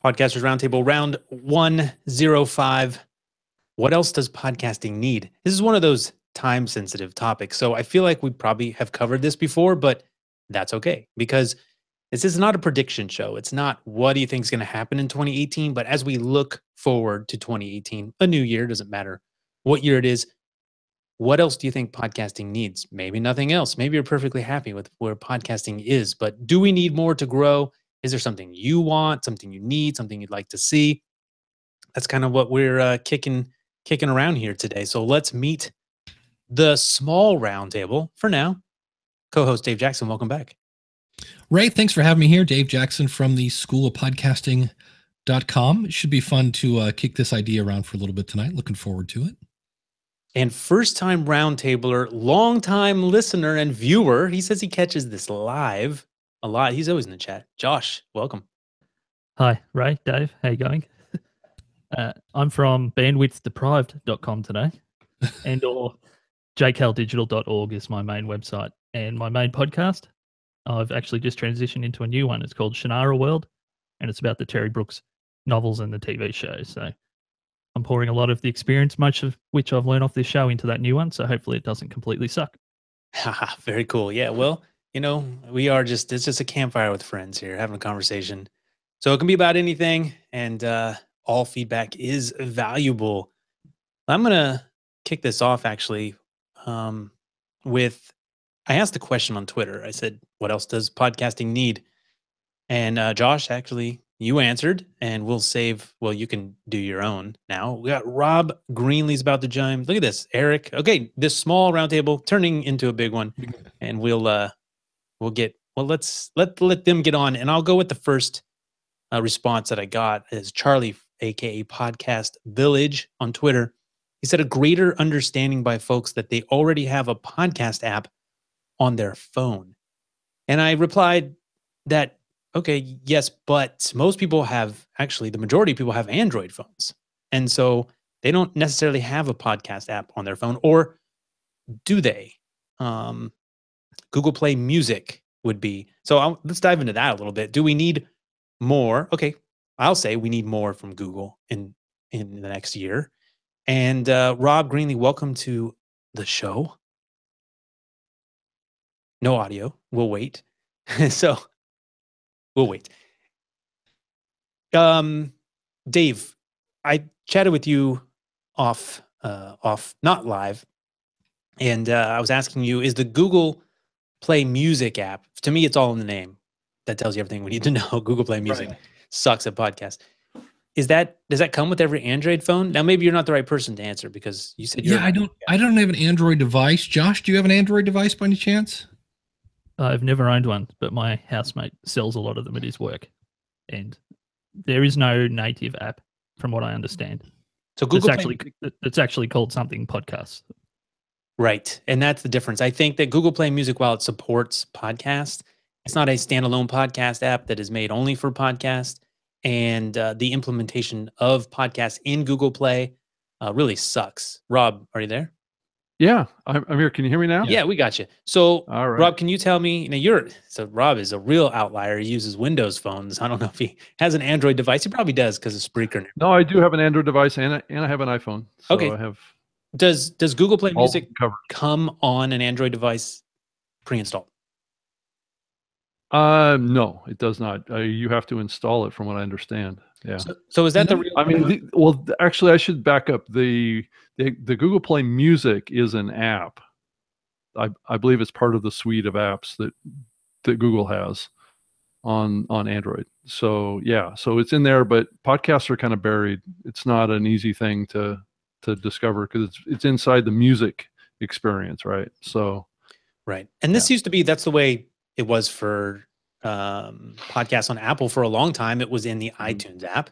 Podcasters Roundtable, round 105. What else does podcasting need? This is one of those time-sensitive topics. So I feel like we probably have covered this before, but that's okay because this is not a prediction show. It's not what do you think is going to happen in 2018, but as we look forward to 2018, a new year, doesn't matter what year it is, what else do you think podcasting needs? Maybe nothing else. Maybe you're perfectly happy with where podcasting is, but do we need more to grow? Is there something you want, something you need, something you'd like to see? That's kind of what we're kicking around here today. So let's meet the small roundtable for now. Co-host Dave Jackson, welcome back. Ray, thanks for having me here. Dave Jackson from the School of Podcasting.com. It should be fun to kick this idea around for a little bit tonight. Looking forward to it. And first-time roundtabler, long-time listener and viewer. He says he catches this live a lot. He's always in the chat. Josh, welcome. Hi, Ray, Dave. How you going? I'm from bandwidthdeprived.com today, and or jcaldigital.org is my main website. And my main podcast, I've actually just transitioned into a new one. It's called Shannara World, and it's about the Terry Brooks novels and the TV show. So I'm pouring a lot of the experience, much of which I've learned off this show, into that new one. So hopefully it doesn't completely suck. Very cool. Yeah, well, you know, it's just a campfire with friends here, having a conversation. So it can be about anything, and all feedback is valuable. I'm going to kick this off, actually, with, I asked a question on Twitter. I said, what else does podcasting need? And Josh, actually, you answered, and we'll save, well, you can do your own now. We got Rob Greenlee's about to join. Look at this, Eric. Okay, this small roundtable turning into a big one, and let's let them get on. And I'll go with the first response that I got is Charlie, aka Podcast Village on Twitter. He said a greater understanding by folks that they already have a podcast app on their phone. And I replied that, okay, yes, but most people have, actually the majority of people have Android phones. And so they don't necessarily have a podcast app on their phone, or do they? Google Play Music would be. So let's dive into that a little bit. Do we need more? Okay, I'll say we need more from Google in the next year. And Rob Greenlee, welcome to the show. No audio. We'll wait. So we'll wait. Dave, I chatted with you off, not live, and I was asking you, is the Google Play Music app? To me, it's all in the name. That tells you everything we need to know. Google Play Music sucks at podcasts. Does that come with every Android phone? Now, maybe you're not the right person to answer because you said I don't have an Android device. Josh, do you have an Android device by any chance? I've never owned one, but my housemate sells a lot of them at his work, and there is no native app, from what I understand. So Google it's actually called something podcast. Right, and that's the difference. I think that Google Play Music, while it supports podcasts, it's not a standalone podcast app that is made only for podcasts. And the implementation of podcasts in Google Play really sucks. Rob, are you there? Yeah, I'm here. Can you hear me now? Yeah, we got you. So, all right. Rob, can you tell me, so Rob is a real outlier. He uses Windows phones. I don't know if he has an Android device. He probably does because of Spreaker. No, I do have an Android device and I have an iPhone. So okay. I have. Does Google Play Music come on an Android device pre-installed? No, it does not. You have to install it, from what I understand. Yeah. So is that the real? I mean, actually, I should back up. The Google Play Music is an app. I believe it's part of the suite of apps that Google has on Android. So yeah, so it's in there, but podcasts are kind of buried. It's not an easy thing to discover because it's inside the music experience, right? So. Right, and this used to be, that's the way it was for podcasts on Apple for a long time. It was in the iTunes app,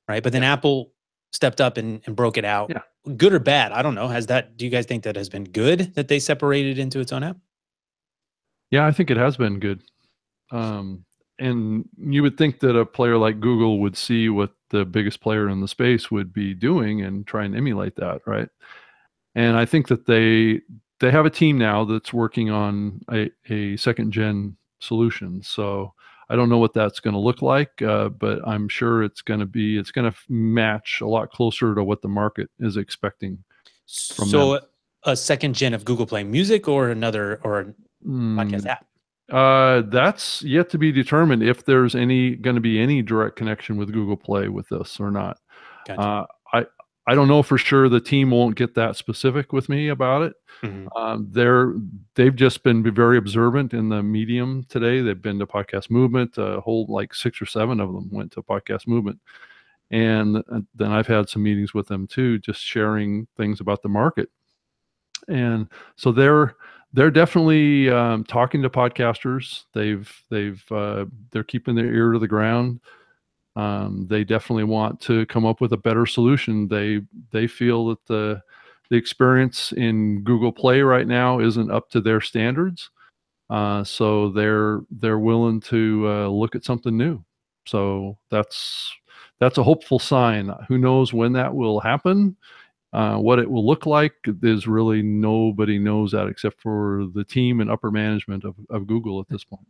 right? But then Apple stepped up and broke it out. Yeah. Good or bad? I don't know. Do you guys think that has been good that they separated into its own app? Yeah, I think it has been good. And you would think that a player like Google would see what the biggest player in the space would be doing and try and emulate that, right? And I think that they have a team now that's working on a second gen solution. So I don't know what that's going to look like, but I'm sure it's going to match a lot closer to what the market is expecting from them. So a second gen of Google Play Music or another or a podcast app? That's yet to be determined if there's going to be any direct connection with Google Play with this or not. Gotcha. I don't know for sure. The team won't get that specific with me about it. They've just been very observant in the medium today. They've been to Podcast Movement. A whole like 6 or 7 of them went to Podcast Movement, and then I've had some meetings with them too, just sharing things about the market. And so they're definitely talking to podcasters. They're keeping their ear to the ground. They definitely want to come up with a better solution. They feel that the experience in Google Play right now isn't up to their standards. So they're willing to look at something new. So that's a hopeful sign. Who knows when that will happen? What it will look like is really nobody knows that except for the team and upper management of Google at this point.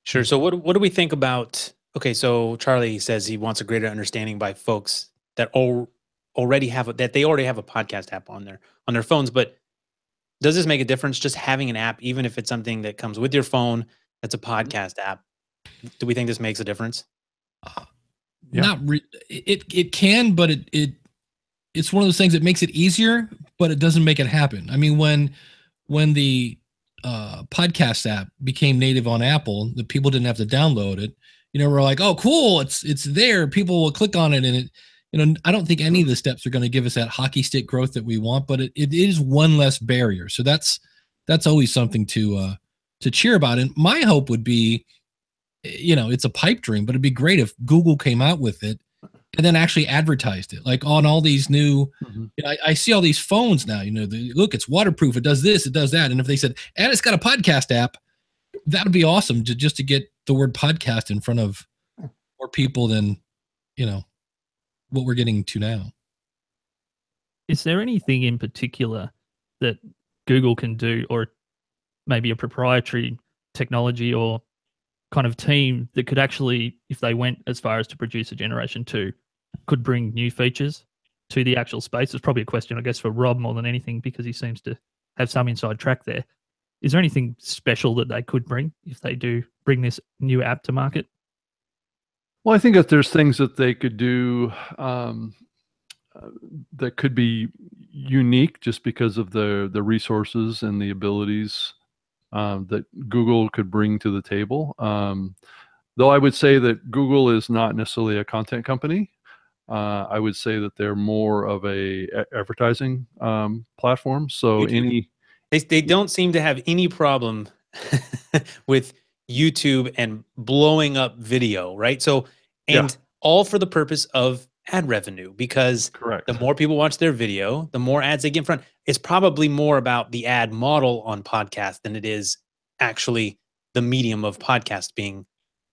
Sure. So what do we think about? Okay, so Charlie says he wants a greater understanding by folks that already have a podcast app on their phones. But does this make a difference just having an app, even if it's something that comes with your phone that's a podcast app? Do we think this makes a difference? Yeah. It can, but it's one of those things that makes it easier, but it doesn't make it happen. I mean, when the podcast app became native on Apple, the people didn't have to download it. We're like, oh, cool, it's there. People will click on it, and it. I don't think any of the steps are going to give us that hockey stick growth that we want, but it is one less barrier. So that's always something to cheer about. And my hope would be, it's a pipe dream, but it'd be great if Google came out with it and then actually advertised it, like on all these new. I see all these phones now. Look, it's waterproof. It does this. It does that. And if they said, and it's got a podcast app, that would be awesome to get the word podcast in front of more people than what we're getting to now. Is there anything in particular that Google can do, or maybe a proprietary technology or kind of team that could actually, if they went as far as to produce a Generation 2, could bring new features to the actual space? It's probably a question, I guess, for Rob more than anything, because he seems to have some inside track there. Is there anything special that they could bring if they do bring this new app to market? Well, I think that there's things that they could do that could be unique just because of the resources and the abilities that Google could bring to the table. Though I would say that Google is not necessarily a content company. I would say that they're more of a advertising platform. So they don't seem to have any problem with YouTube and blowing up video, right? So, and all for the purpose of ad revenue, because correct, the more people watch their video, the more ads they get in front. It's probably more about the ad model on podcast than it is actually the medium of podcast being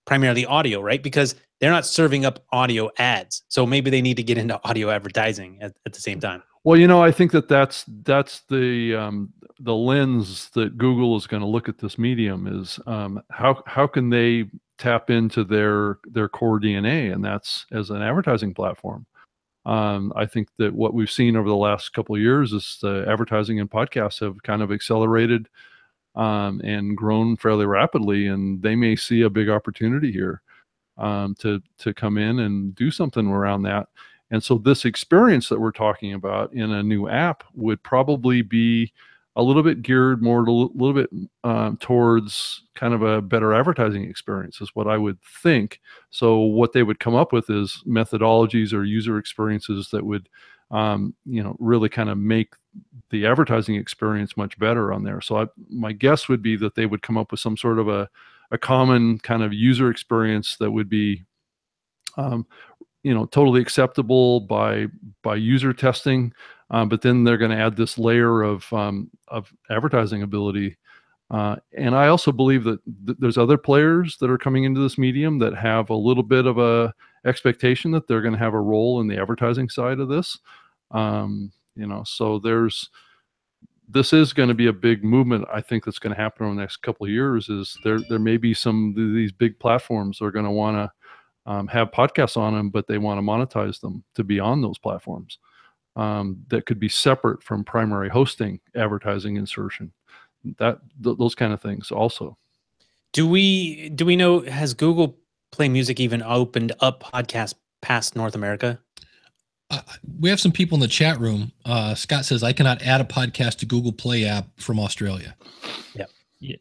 primarily audio, right? Because they're not serving up audio ads. So maybe they need to get into audio advertising at the same time. Well, I think that's the lens that Google is going to look at this medium is how can they tap into their core DNA, and that's as an advertising platform. I think that what we've seen over the last couple of years is the advertising and podcasts have kind of accelerated and grown fairly rapidly, and they may see a big opportunity here to come in and do something around that. And so this experience that we're talking about in a new app would probably be a little bit geared more, a little bit towards kind of a better advertising experience is what I would think. So what they would come up with is methodologies or user experiences that would, really kind of make the advertising experience much better on there. So my guess would be that they would come up with some sort of a common kind of user experience that would be totally acceptable by user testing, but then they're going to add this layer of advertising ability. And I also believe that there's other players that are coming into this medium that have a little bit of a expectation that they're going to have a role in the advertising side of this. So this is going to be a big movement. I think that's going to happen over the next couple of years. Is there may be some of these big platforms that are going to want to have podcasts on them, but they want to monetize them to be on those platforms. That could be separate from primary hosting, advertising insertion, those kind of things also. Do we know, has Google Play Music even opened up podcasts past North America? We have some people in the chat room. Scott says, I cannot add a podcast to Google Play app from Australia. Yeah.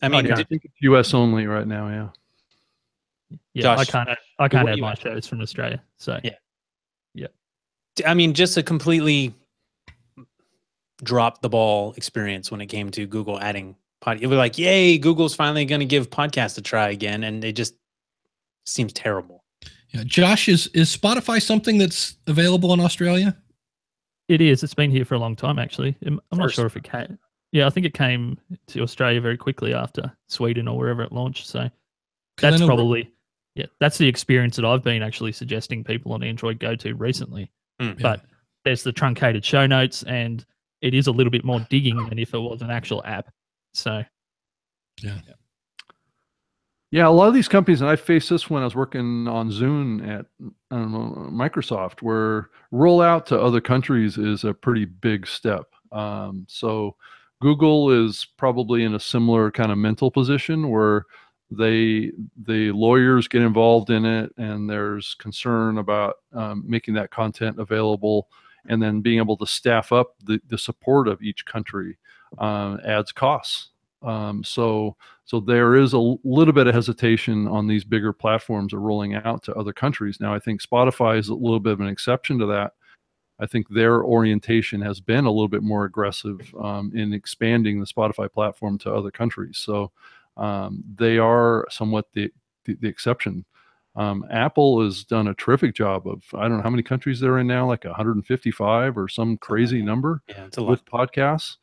I mean, I think it's US only right now. Yeah. Yeah, Josh, I can't add my shows from Australia. So yeah. I mean, just a completely drop the ball experience when it came to Google adding it was like, yay, Google's finally going to give podcasts a try again, and it just seems terrible. Yeah, Josh, is Spotify something that's available in Australia? It is. It's been here for a long time, actually. I'm not sure if it came. Yeah, I think it came to Australia very quickly after Sweden or wherever it launched. So that's probably, that's the experience that I've been actually suggesting people on Android go to recently. But there's the truncated show notes, and it is a little bit more digging than if it was an actual app. So, yeah, a lot of these companies, and I faced this when I was working on Zune at Microsoft, where rollout to other countries is a pretty big step. So Google is probably in a similar kind of mental position where the lawyers get involved in it, and there's concern about making that content available, and then being able to staff up the support of each country adds costs. So there is a little bit of hesitation on these bigger platforms of rolling out to other countries. Now, I think Spotify is a little bit of an exception to that. I think their orientation has been a little bit more aggressive in expanding the Spotify platform to other countries. So they are somewhat the exception. Apple has done a terrific job of, I don't know how many countries they're in now, like 155 or some crazy number with podcasts.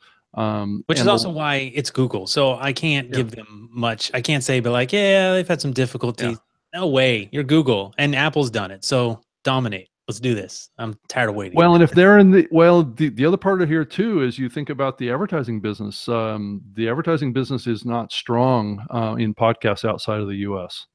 Which is also why it's Google. So I can't give them much. I can't say, but like, yeah, they've had some difficulties. No way. You're Google, and Apple's done it. So dominate. Let's do this. I'm tired of waiting. Well, and if they're in the other part of here too is you think about the advertising business. The advertising business is not strong in podcasts outside of the U.S.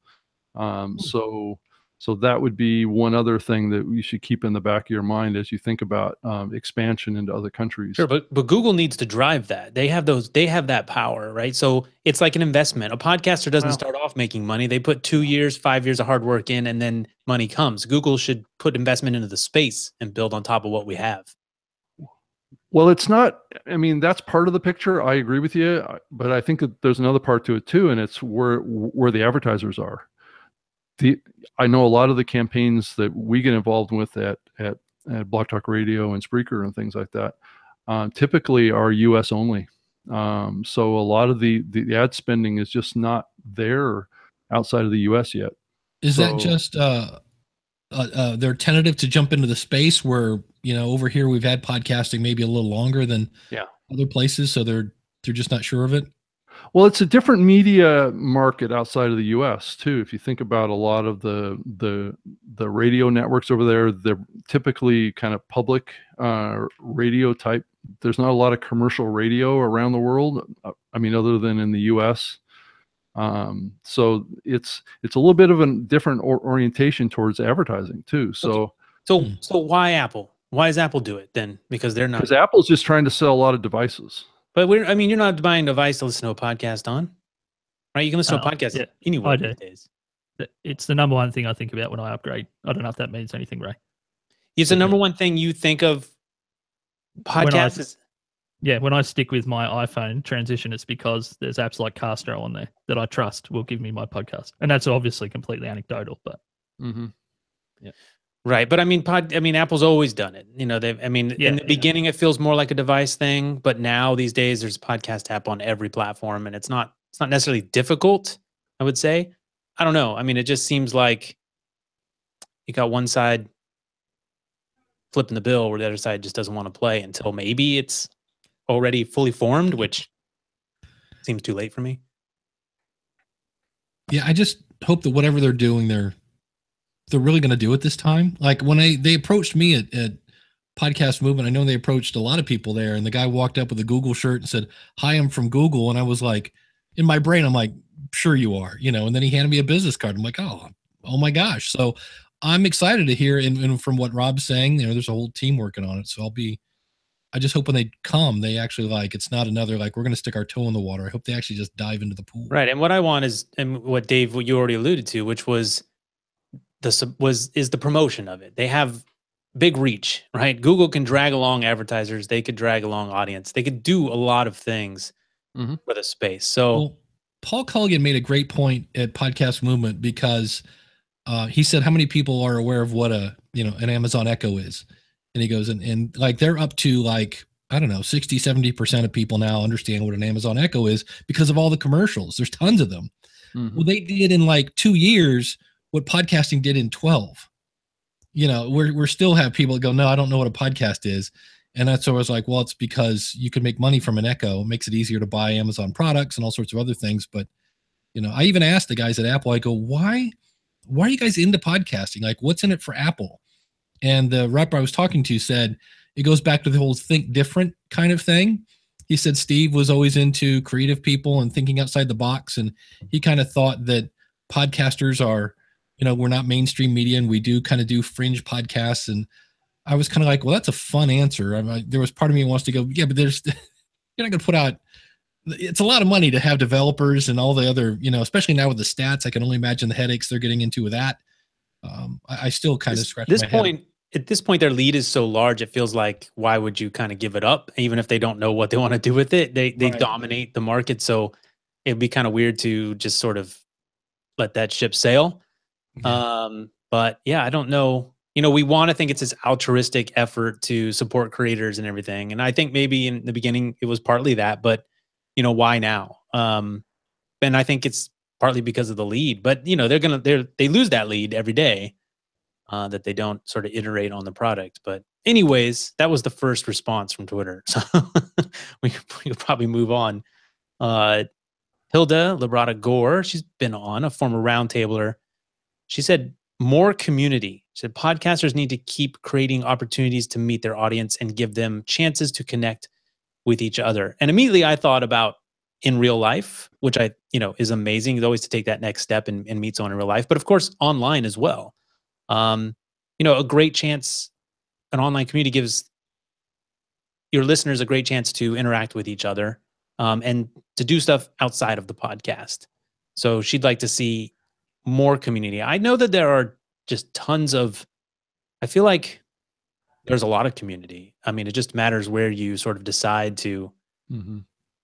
So that would be one other thing that you should keep in the back of your mind as you think about expansion into other countries. Sure, but Google needs to drive that. They have that power, right? So it's like an investment. A podcaster doesn't start off making money. They put 2 years, 5 years of hard work in, and then money comes. Google should put investment into the space and build on top of what we have. Well, it's not, I mean, that's part of the picture. I agree with you, but I think that there's another part to it too, and it's where the advertisers are. I know a lot of the campaigns that we get involved with at Blog Talk Radio and Spreaker and things like that typically are U.S. only. So a lot of the ad spending is just not there outside of the U.S. yet. Is that just they're tentative to jump into the space where, over here we've had podcasting maybe a little longer than other places, so they're just not sure of it? Well, it's a different media market outside of the U.S. too. If you think about a lot of the radio networks over there, they're typically kind of public radio type. There's not a lot of commercial radio around the world. I mean, other than in the U.S. So it's a little bit of a different orientation towards advertising too. So why Apple? Why does Apple do it then? Because they're not. Because Apple's just trying to sell a lot of devices. But you're not buying a device to listen to a podcast on, right? You can listen to a podcast anywhere these days. It's the number one thing I think about when I upgrade. I don't know if that means anything, Ray. It's the number one thing you think of podcasts? When I stick with my iPhone transition, it's because there's apps like Castro on there that I trust will give me my podcast. And that's obviously completely anecdotal, but Right, but I mean, Apple's always done it. In the beginning, it feels more like a device thing, but now these days, there's a podcast app on every platform, and it's not necessarily difficult. I would say, I don't know. I mean, it just seems like you got one side flipping the bill, where the other side just doesn't want to play until maybe it's already fully formed, which seems too late for me. Yeah, I just hope that whatever they're doing, they're really going to do it this time. Like when they approached me at podcast movement, I know they approached a lot of people there, and the guy walked up with a Google shirt and said, "Hi, I'm from Google." And I was like, in my brain, I'm like, "Sure you are," and then he handed me a business card. I'm like, oh my gosh. So I'm excited to hear, and from what Rob's saying, there's a whole team working on it. So I just hope when they come, they actually it's not another, we're going to stick our toe in the water. I hope they actually just dive into the pool. Right. And what I want is, and what Dave, what you already alluded to, which was the promotion of it. They have big reach, right? Google can drag along advertisers. They could drag along audience. They could do a lot of things for the space. So Paul Culligan made a great point at Podcast Movement, because he said, how many people are aware of what an Amazon Echo is? And he goes, and they're up to I don't know, 60, 70% of people now understand what an Amazon Echo is because of all the commercials. There's tons of them. Well, they did in 2 years what podcasting did in 12. We're still have people that go, no, I don't know what a podcast is. And that's where I was like, well, it's because you can make money from an Echo. It makes it easier to buy Amazon products and all sorts of other things. But, I even asked the guys at Apple, I go, why are you guys into podcasting? What's in it for Apple? And the rep I was talking to said, it goes back to the whole think different kind of thing. He said Steve was always into creative people and thinking outside the box. And he kind of thought that podcasters are, we're not mainstream media, and we do kind of do fringe podcasts. And I was kind of like, well, that's a fun answer. There was part of me who wants to go, yeah, but you're not going to put out, it's a lot of money to have developers and all the other, especially now with the stats. I can only imagine the headaches they're getting into with that. I still kind of scratch my head. At this point, their lead is so large, it feels like, why would you kind of give it up? Even if they don't know what they want to do with it, they dominate the market. So it'd be kind of weird to just sort of let that ship sail. Yeah. But yeah, I don't know. We want to think it's this altruistic effort to support creators and everything. And I think maybe in the beginning it was partly that, but why now? And I think it's partly because of the lead, but they lose that lead every day, that they don't sort of iterate on the product. But anyways, that was the first response from Twitter. So we could probably move on. Hilda Labrada Gore, she's been on, a former Roundtabler. She said, more community. She said, podcasters need to keep creating opportunities to meet their audience and give them chances to connect with each other. And immediately I thought about in real life, which is amazing. It's always to take that next step and meet someone in real life, but of course online as well. A great chance, an online community gives your listeners a great chance to interact with each other, and to do stuff outside of the podcast. So she'd like to see more community. I know that there are just tons of, I feel like there's a lot of community. I mean, it just matters where you sort of decide to,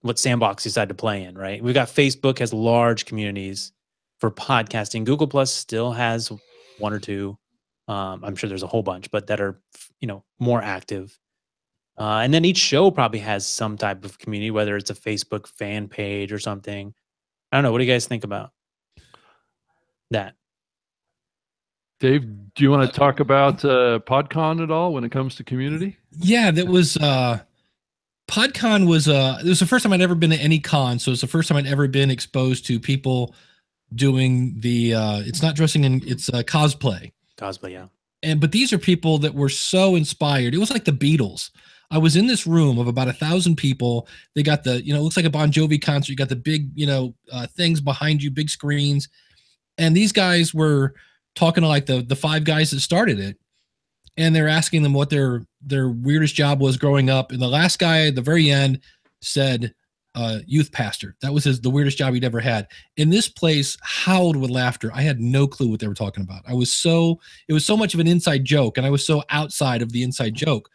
what sandbox you decide to play in, right? We've got Facebook has large communities for podcasting. Google Plus still has one or two. I'm sure there's a whole bunch, but that are, more active. And then each show probably has some type of community, whether it's a Facebook fan page or something. I don't know. What do you guys think about that? Dave, do you want to talk about PodCon at all when it comes to community? Yeah, that was PodCon was it was the first time I'd ever been to any con, so it's the first time I'd ever been exposed to people doing the it's not dressing in, it's cosplay. Cosplay, yeah. But these are people that were so inspired. It was like the Beatles. I was in this room of about 1,000 people. They got the, it looks like a Bon Jovi concert. You got the big, things behind you, big screens. And these guys were talking to the five guys that started it. And they're asking them what their weirdest job was growing up. And the last guy at the very end said, youth pastor. That was the weirdest job he'd ever had. And this place howled with laughter. I had no clue what they were talking about. It was so much of an inside joke, and I was so outside of the inside joke.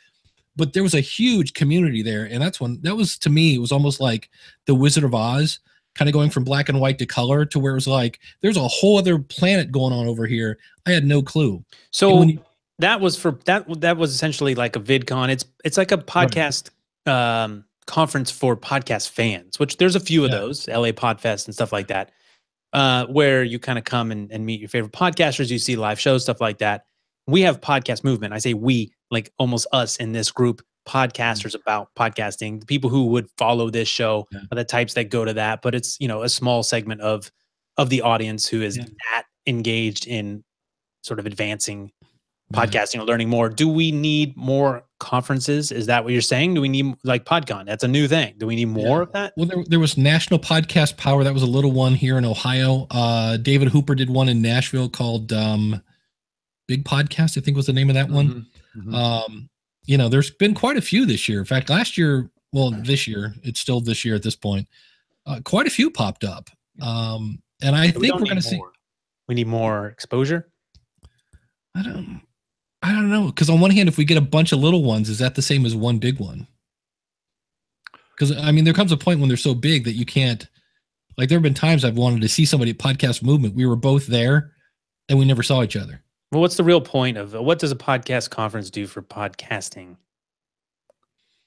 But there was a huge community there, and that was to me, it was almost like the Wizard of Oz, kind of going from black and white to color, to where it was like there's a whole other planet going on over here. I had no clue. So that was essentially like a VidCon. It's like a podcast conference for podcast fans, which there's a few of those, LA Podfest and stuff like that, where you kind of come and meet your favorite podcasters. You see live shows, stuff like that. We have Podcast Movement. I say we, like almost us in this group, podcasters about podcasting. The people who would follow this show are the types that go to that, but it's, a small segment of the audience who is that engaged in sort of advancing podcasting or learning more. Do we need more conferences? Is that what you're saying? Do we need like PodCon? That's a new thing. Do we need more of that? Well, there was National Podcast Power. That was a little one here in Ohio. David Hooper did one in Nashville called Big Podcast, I think was the name of that one. There's been quite a few this year. In fact, last year, this year, it's still this year at this point, quite a few popped up. And I think we're going to see. We need more exposure. I don't know. Because on one hand, if we get a bunch of little ones, is that the same as one big one? Because I mean, there comes a point when they're so big that you can't. Like, there have been times I've wanted to see somebody at Podcast Movement. We were both there, and we never saw each other. Well, what's the real point of what does a podcast conference do for podcasting?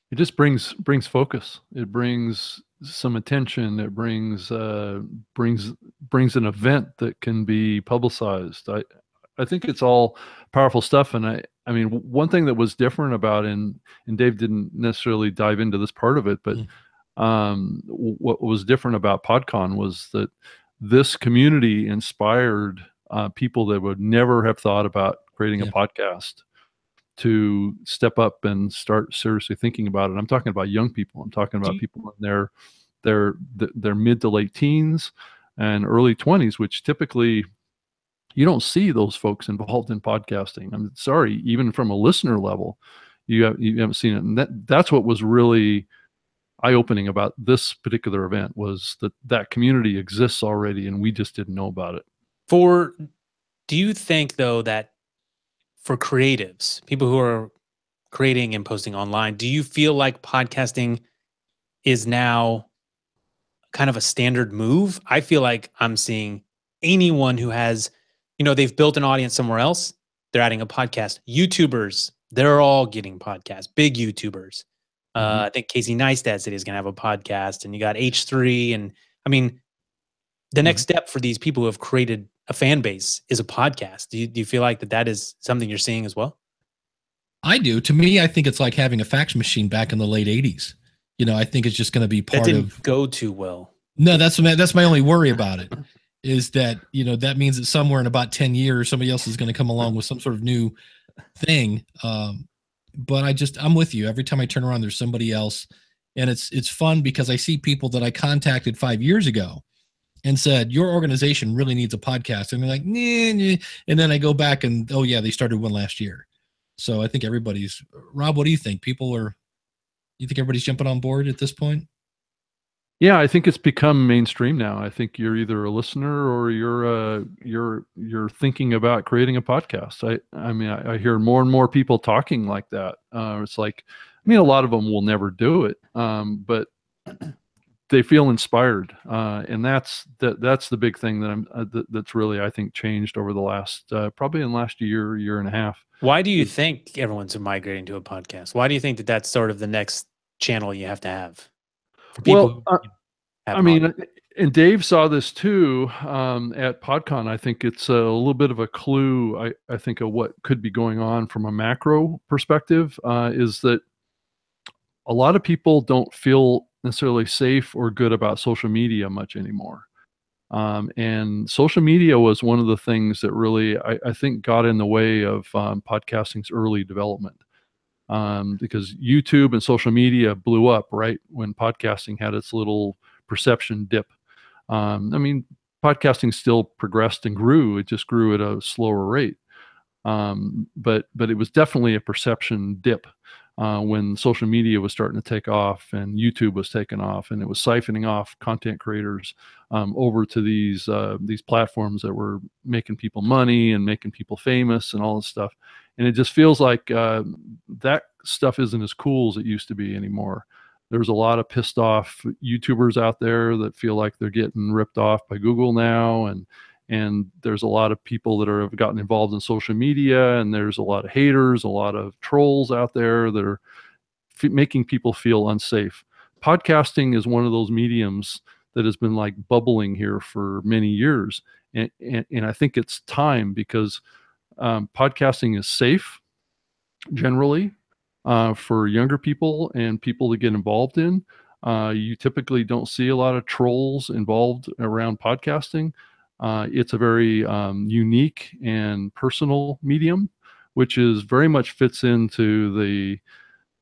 It just brings focus. It brings some attention. It brings an event that can be publicized. I think it's all powerful stuff. And I mean, one thing that was different about and Dave didn't necessarily dive into this part of it, but what was different about PodCon was that this community inspired people that would never have thought about creating a podcast to step up and start seriously thinking about it. I'm talking about young people. I'm talking about people in their mid to late teens and early 20s, which typically you don't see those folks involved in podcasting. I'm sorry, even from a listener level, you haven't seen it. And that's what was really eye-opening about this particular event, was that community exists already and we just didn't know about it. Do you think though that for creatives, people who are creating and posting online, do you feel like podcasting is now kind of a standard move? I feel like I'm seeing anyone who has, they've built an audience somewhere else, they're adding a podcast. YouTubers, they're all getting podcasts, big YouTubers. I think Casey Neistat said he's going to have a podcast, and you got H3. And I mean, the next step for these people who have created a fan base is a podcast. Do you feel like that is something you're seeing as well? I do. To me, I think it's like having a fax machine back in the late 80s. I think it's just going to be part that didn't go too well. No, that's my only worry about it, is that, that means that somewhere in about 10 years, somebody else is going to come along with some sort of new thing. But I'm with you. Every time I turn around, there's somebody else. And it's fun because I see people that I contacted 5 years ago and said, your organization really needs a podcast. And they're like, nah. And then I go back and, oh yeah, they started one last year. So I think Rob, what do you think? You think everybody's jumping on board at this point? Yeah, I think it's become mainstream now. I think you're either a listener or you're thinking about creating a podcast. I mean, I hear more and more people talking like that. It's like, I mean, a lot of them will never do it, but they feel inspired, and that's the big thing that's really, I think, changed over the last probably in the last year and a half. Why do you think everyone's migrating to a podcast? Why do you think that that's sort of the next channel you have to have? For people I mean, and Dave saw this too at PodCon. I think it's a little bit of a clue, I think, of what could be going on from a macro perspective, is that a lot of people don't feel necessarily safe or good about social media much anymore. And social media was one of the things that really, I think, got in the way of podcasting's early development. Because YouTube and social media blew up right when podcasting had its little perception dip. I mean, podcasting still progressed and grew. It just grew at a slower rate. But it was definitely a perception dip when social media was starting to take off and YouTube was taking off, and it was siphoning off content creators over to these platforms that were making people money and making people famous and all this stuff. And it just feels like that stuff isn't as cool as it used to be anymore. There's a lot of pissed off YouTubers out there that feel like they're getting ripped off by Google now, and there's a lot of people that have gotten involved in social media, and there's a lot of haters, a lot of trolls out there that are making people feel unsafe. Podcasting is one of those mediums that has been like bubbling here for many years, and I think it's time, because podcasting is safe generally for younger people and people to get involved in. You typically don't see a lot of trolls involved around podcasting. It's a very unique and personal medium which is very much fits into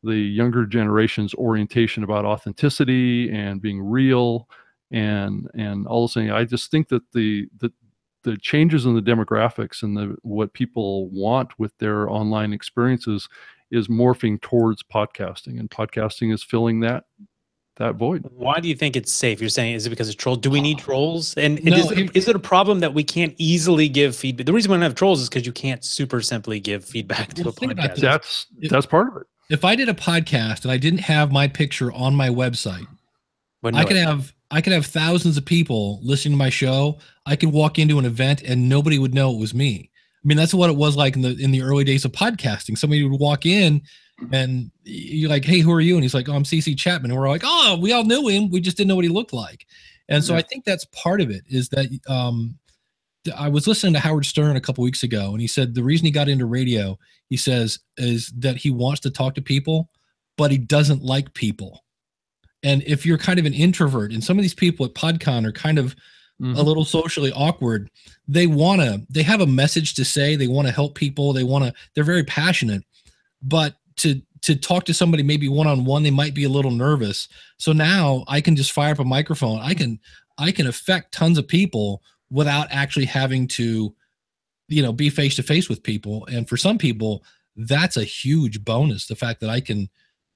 the younger generation's orientation about authenticity and being real and all those things. I just think that the changes in the demographics and what people want with their online experiences is morphing towards podcasting, and podcasting is filling that void. Why do you think it's safe? You're saying, is it because of trolls? Do we need trolls? And No, is it a problem that we can't easily give feedback? The reason we don't have trolls is because you can't super simply give feedback to a think about podcast. That's part of it. If I did a podcast and I didn't have my picture on my website, I could have thousands of people listening to my show. I could walk into an event and nobody would know it was me. I mean, that's what it was like in the early days of podcasting. Somebody would walk in and you're like, "Hey, who are you?" And he's like, "Oh, I'm CC Chapman." And we're like, "Oh, we all knew him. We just didn't know what he looked like." And so I think that's part of it, is that I was listening to Howard Stern a couple weeks ago, and he said the reason he got into radio, he says, is that he wants to talk to people, but he doesn't like people. And if you're kind of an introvert, and some of these people at PodCon are kind of a little socially awkward, they have a message to say, they want to help people, they're very passionate, but to talk to somebody maybe one-on-one, they might be a little nervous. So now I can just fire up a microphone. I can affect tons of people without actually having to, be face to face with people. And for some people, that's a huge bonus. The fact that I can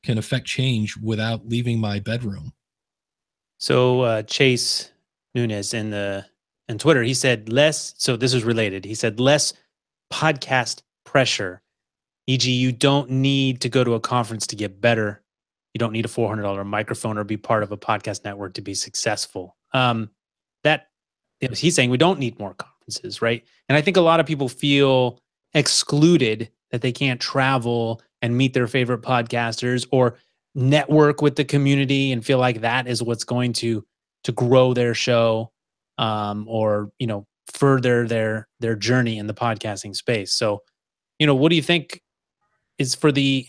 affect change without leaving my bedroom. So Chase Nunes in Twitter, he said less. So this is related. He said less podcast pressure. E.g., you don't need to go to a conference to get better. You don't need a $400 microphone or be part of a podcast network to be successful. He's saying we don't need more conferences, right? And I think a lot of people feel excluded, that they can't travel and meet their favorite podcasters or network with the community and feel like that is what's going to grow their show, or further their journey in the podcasting space. So, what do you think is for the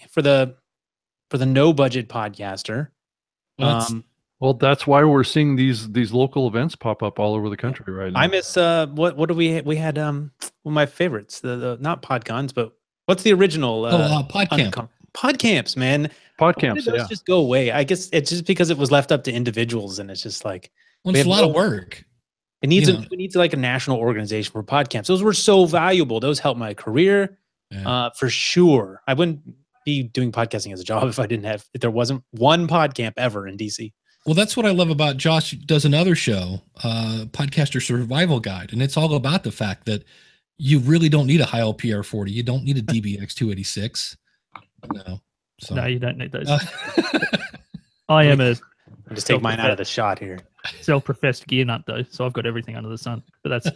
no budget podcaster? Well, that's why we're seeing these local events pop up all over the country right now. I miss what do we had one of my favorites, the not PodCons, but what's the original PodCamp. PodCamps, man. PodCamps, those just go away. I guess it's just because it was left up to individuals, and it's just like, well, it's a lot of work. It needs we need like a national organization for PodCamps. Those were so valuable. Those helped my career, for sure. I wouldn't be doing podcasting as a job if there wasn't one PodCamp ever in DC. Well, that's what I love about Josh does another show, Podcaster Survival Guide. And it's all about the fact that you really don't need a high LPR 40. You don't need a DBX 286. No. So. No, you don't need those. I am I'll just take mine out of the shot here. Self-professed gear nut though, so I've got everything under the sun. But that's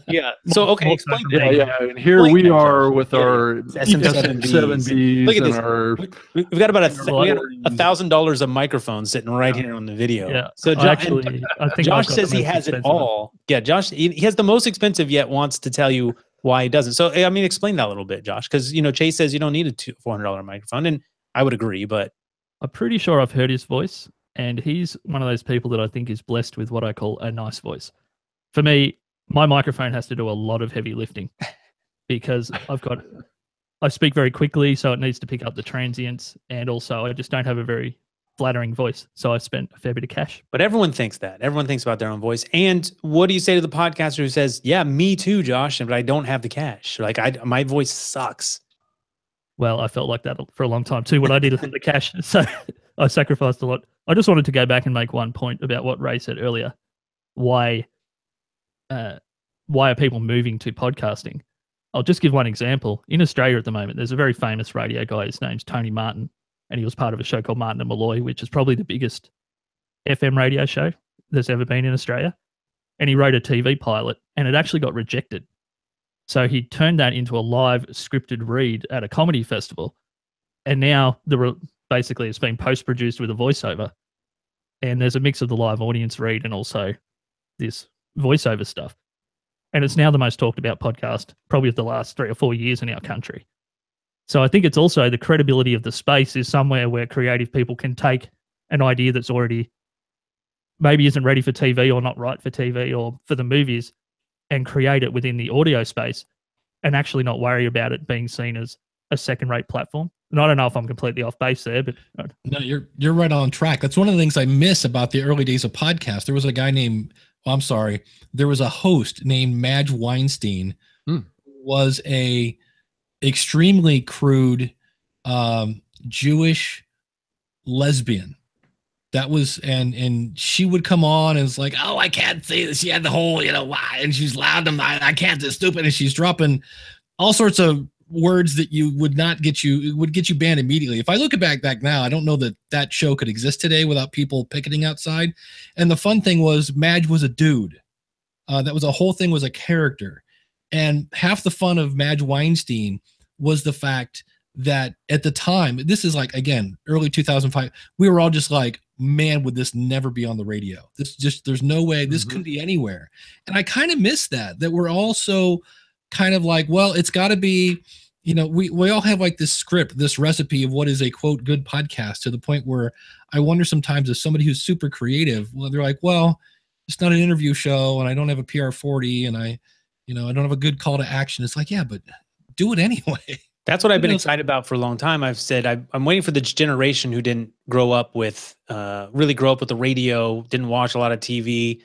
So okay, explain that. Yeah. And here we are with our SM7Bs. Look at this. Our, we've got about $1,000 of microphones sitting right here on the video. Yeah. So I think Josh says he has it all. Yeah, Josh, he has the most expensive, yet wants to tell you why he doesn't. So I mean, explain that a little bit, Josh, because Chase says you don't need a $400 microphone, and I would agree, but I'm pretty sure I've heard his voice. And he's one of those people that I think is blessed with what I call a nice voice. For me, my microphone has to do a lot of heavy lifting because I speak very quickly, so it needs to pick up the transients. And also I just don't have a very flattering voice. So I spent a fair bit of cash. But everyone thinks that. Everyone thinks about their own voice. And what do you say to the podcaster who says, yeah, me too, Josh, but I don't have the cash. Like my voice sucks. Well, I felt like that for a long time too when I didn't have the cash. So I sacrificed a lot. I just wanted to go back and make one point about what Ray said earlier. Why are people moving to podcasting? I'll just give one example. In Australia at the moment, there's a very famous radio guy. His name's Tony Martin, and he was part of a show called Martin and Malloy, which is probably the biggest FM radio show there's ever been in Australia. And he wrote a TV pilot, and it actually got rejected. So he turned that into a live scripted read at a comedy festival. And now basically it's been post-produced with a voiceover. And there's a mix of the live audience read and also this voiceover stuff. And it's now the most talked about podcast probably of the last 3 or 4 years in our country. So I think it's also the credibility of the space is somewhere where creative people can take an idea that's already maybe isn't ready for TV or not right for TV or for the movies and create it within the audio space and actually not worry about it being seen as a second-rate platform. And I don't know if I'm completely off base there, but no, you're right on track. That's one of the things I miss about the early days of podcasts. There was a guy named, there was a host named Madge Weinstein, was a extremely crude Jewish lesbian. That was, and she would come on and it's like, oh, I can't say this. She had the whole, why, and she's loud and I can't, it's stupid, and she's dropping all sorts of words that would get you banned immediately. If I look back now, I don't know that show could exist today without people picketing outside. And the fun thing was Madge was a dude. That was a whole thing, was a character. And half the fun of Madge Weinstein was the fact that at the time, this is like, again, early 2005, we were all just like, man, would this never be on the radio? There's no way this couldn't be anywhere. And I kind of miss that we're also kind of like, well, it's got to be, we all have like this script, this recipe of what is a quote good podcast, to the point where I wonder sometimes if somebody who's super creative, well, they're like, well, it's not an interview show and I don't have a PR 40 and I don't have a good call to action. It's like, yeah, but do it anyway. That's what I've been excited about for a long time. I've said I'm waiting for the generation who didn't grow up with the radio, didn't watch a lot of TV,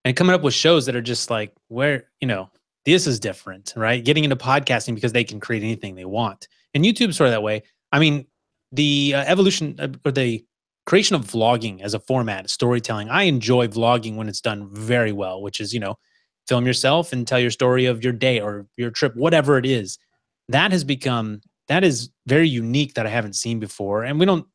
and coming up with shows that are just like, where, this is different, right? Getting into podcasting because they can create anything they want. And YouTube's sort of that way. I mean, the evolution or the creation of vlogging as a format, storytelling. I enjoy vlogging when it's done very well, which is, film yourself and tell your story of your day or your trip, whatever it is. That is very unique that I haven't seen before. And I don't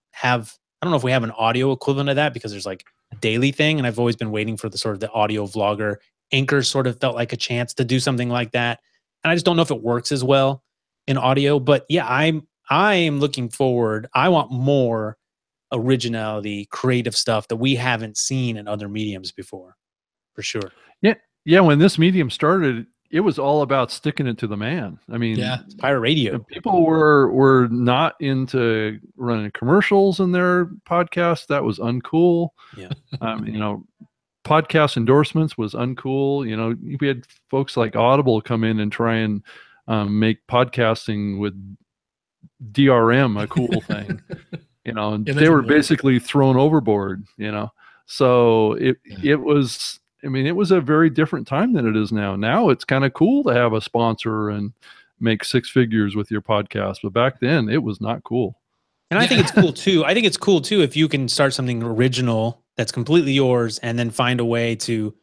know if we have an audio equivalent of that because there's like a daily thing. And I've always been waiting for the sort of the audio vlogger. Anchor sort of felt like a chance to do something like that. And I just don't know if it works as well in audio, but yeah, I am looking forward. I want more originality, creative stuff that we haven't seen in other mediums before, for sure. Yeah. When this medium started, it was all about sticking it to the man. I mean, it's pirate radio. People were not into running commercials in their podcast. That was uncool. Yeah. Podcast endorsements was uncool. We had folks like Audible come in and try and make podcasting with DRM a cool thing. And they were basically thrown overboard. So it was. I mean, it was a very different time than it is now. Now it's kind of cool to have a sponsor and make six figures with your podcast. But back then it was not cool. And I think it's cool too. I think it's cool too if you can start something original that's completely yours and then find a way to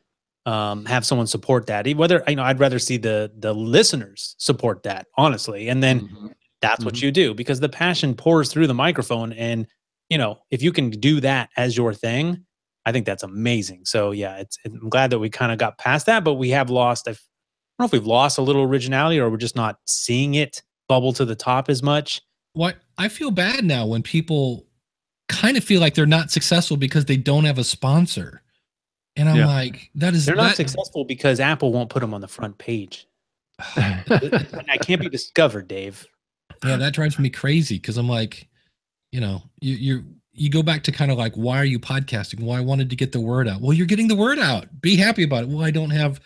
have someone support that. Whether, I'd rather see the listeners support that, honestly. And then that's what you do, because the passion pours through the microphone. And, if you can do that as your thing, I think that's amazing. So yeah, I'm glad that we kind of got past that, but we have lost. I don't know if we've lost a little originality or we're just not seeing it bubble to the top as much. What I feel bad now when people kind of feel like they're not successful because they don't have a sponsor. And I'm like, they're not successful because Apple won't put them on the front page. I can't be discovered, Dave. Yeah, that drives me crazy because I'm like, you go back to kind of like, why are you podcasting? Well, I wanted to get the word out. Well, you're getting the word out. Be happy about it. Well, I don't have,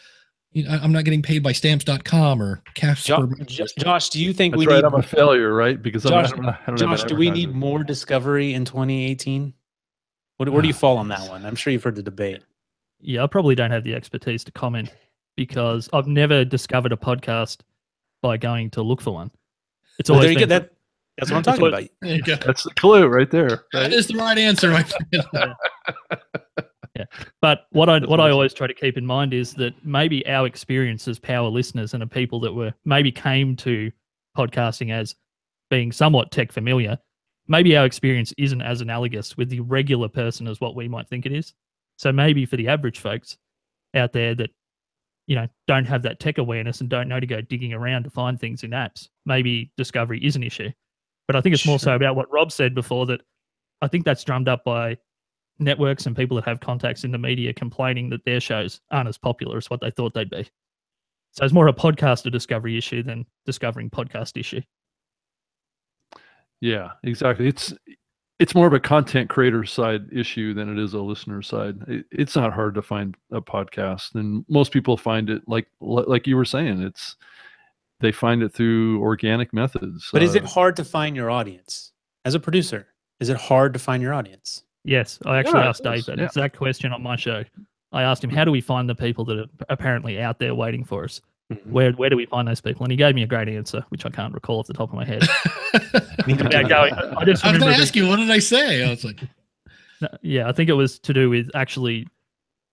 I'm not getting paid by stamps.com or cash. Josh, do you think I'm a failure, right? Because Josh, do we need more discovery in 2018? Where do you fall on that one? I'm sure you've heard the debate. Yeah, I probably don't have the expertise to comment because I've never discovered a podcast by going to look for one. It's always been that. That's what I'm talking about. There you go. That's the clue right there. Right? That is the right answer. Yeah. But what I always try to keep in mind is that maybe our experience as power listeners and the people that maybe came to podcasting as being somewhat tech familiar, maybe our experience isn't as analogous with the regular person as what we might think it is. So maybe for the average folks out there that, don't have that tech awareness and don't know to go digging around to find things in apps, maybe discovery is an issue. But I think it's more so about what Rob said before, that I think that's drummed up by networks and people that have contacts in the media complaining that their shows aren't as popular as what they thought they'd be. So it's more a podcaster discovery issue than discovering podcast issue. Yeah, exactly. It's more of a content creator side issue than it is a listener side. It's not hard to find a podcast, and most people find it like you were saying. they find it through organic methods. But is it hard to find your audience as a producer? Is it hard to find your audience? Yes, I actually Yeah, asked Dave that yeah. exact question on my show. I asked him, how do we find the people that are apparently out there waiting for us? Mhm. Where do we find those people? And he gave me a great answer, which I can't recall off the top of my head. About going, I just I was remember going to this- ask you, what did I say? I was like, yeah, I think it was to do with actually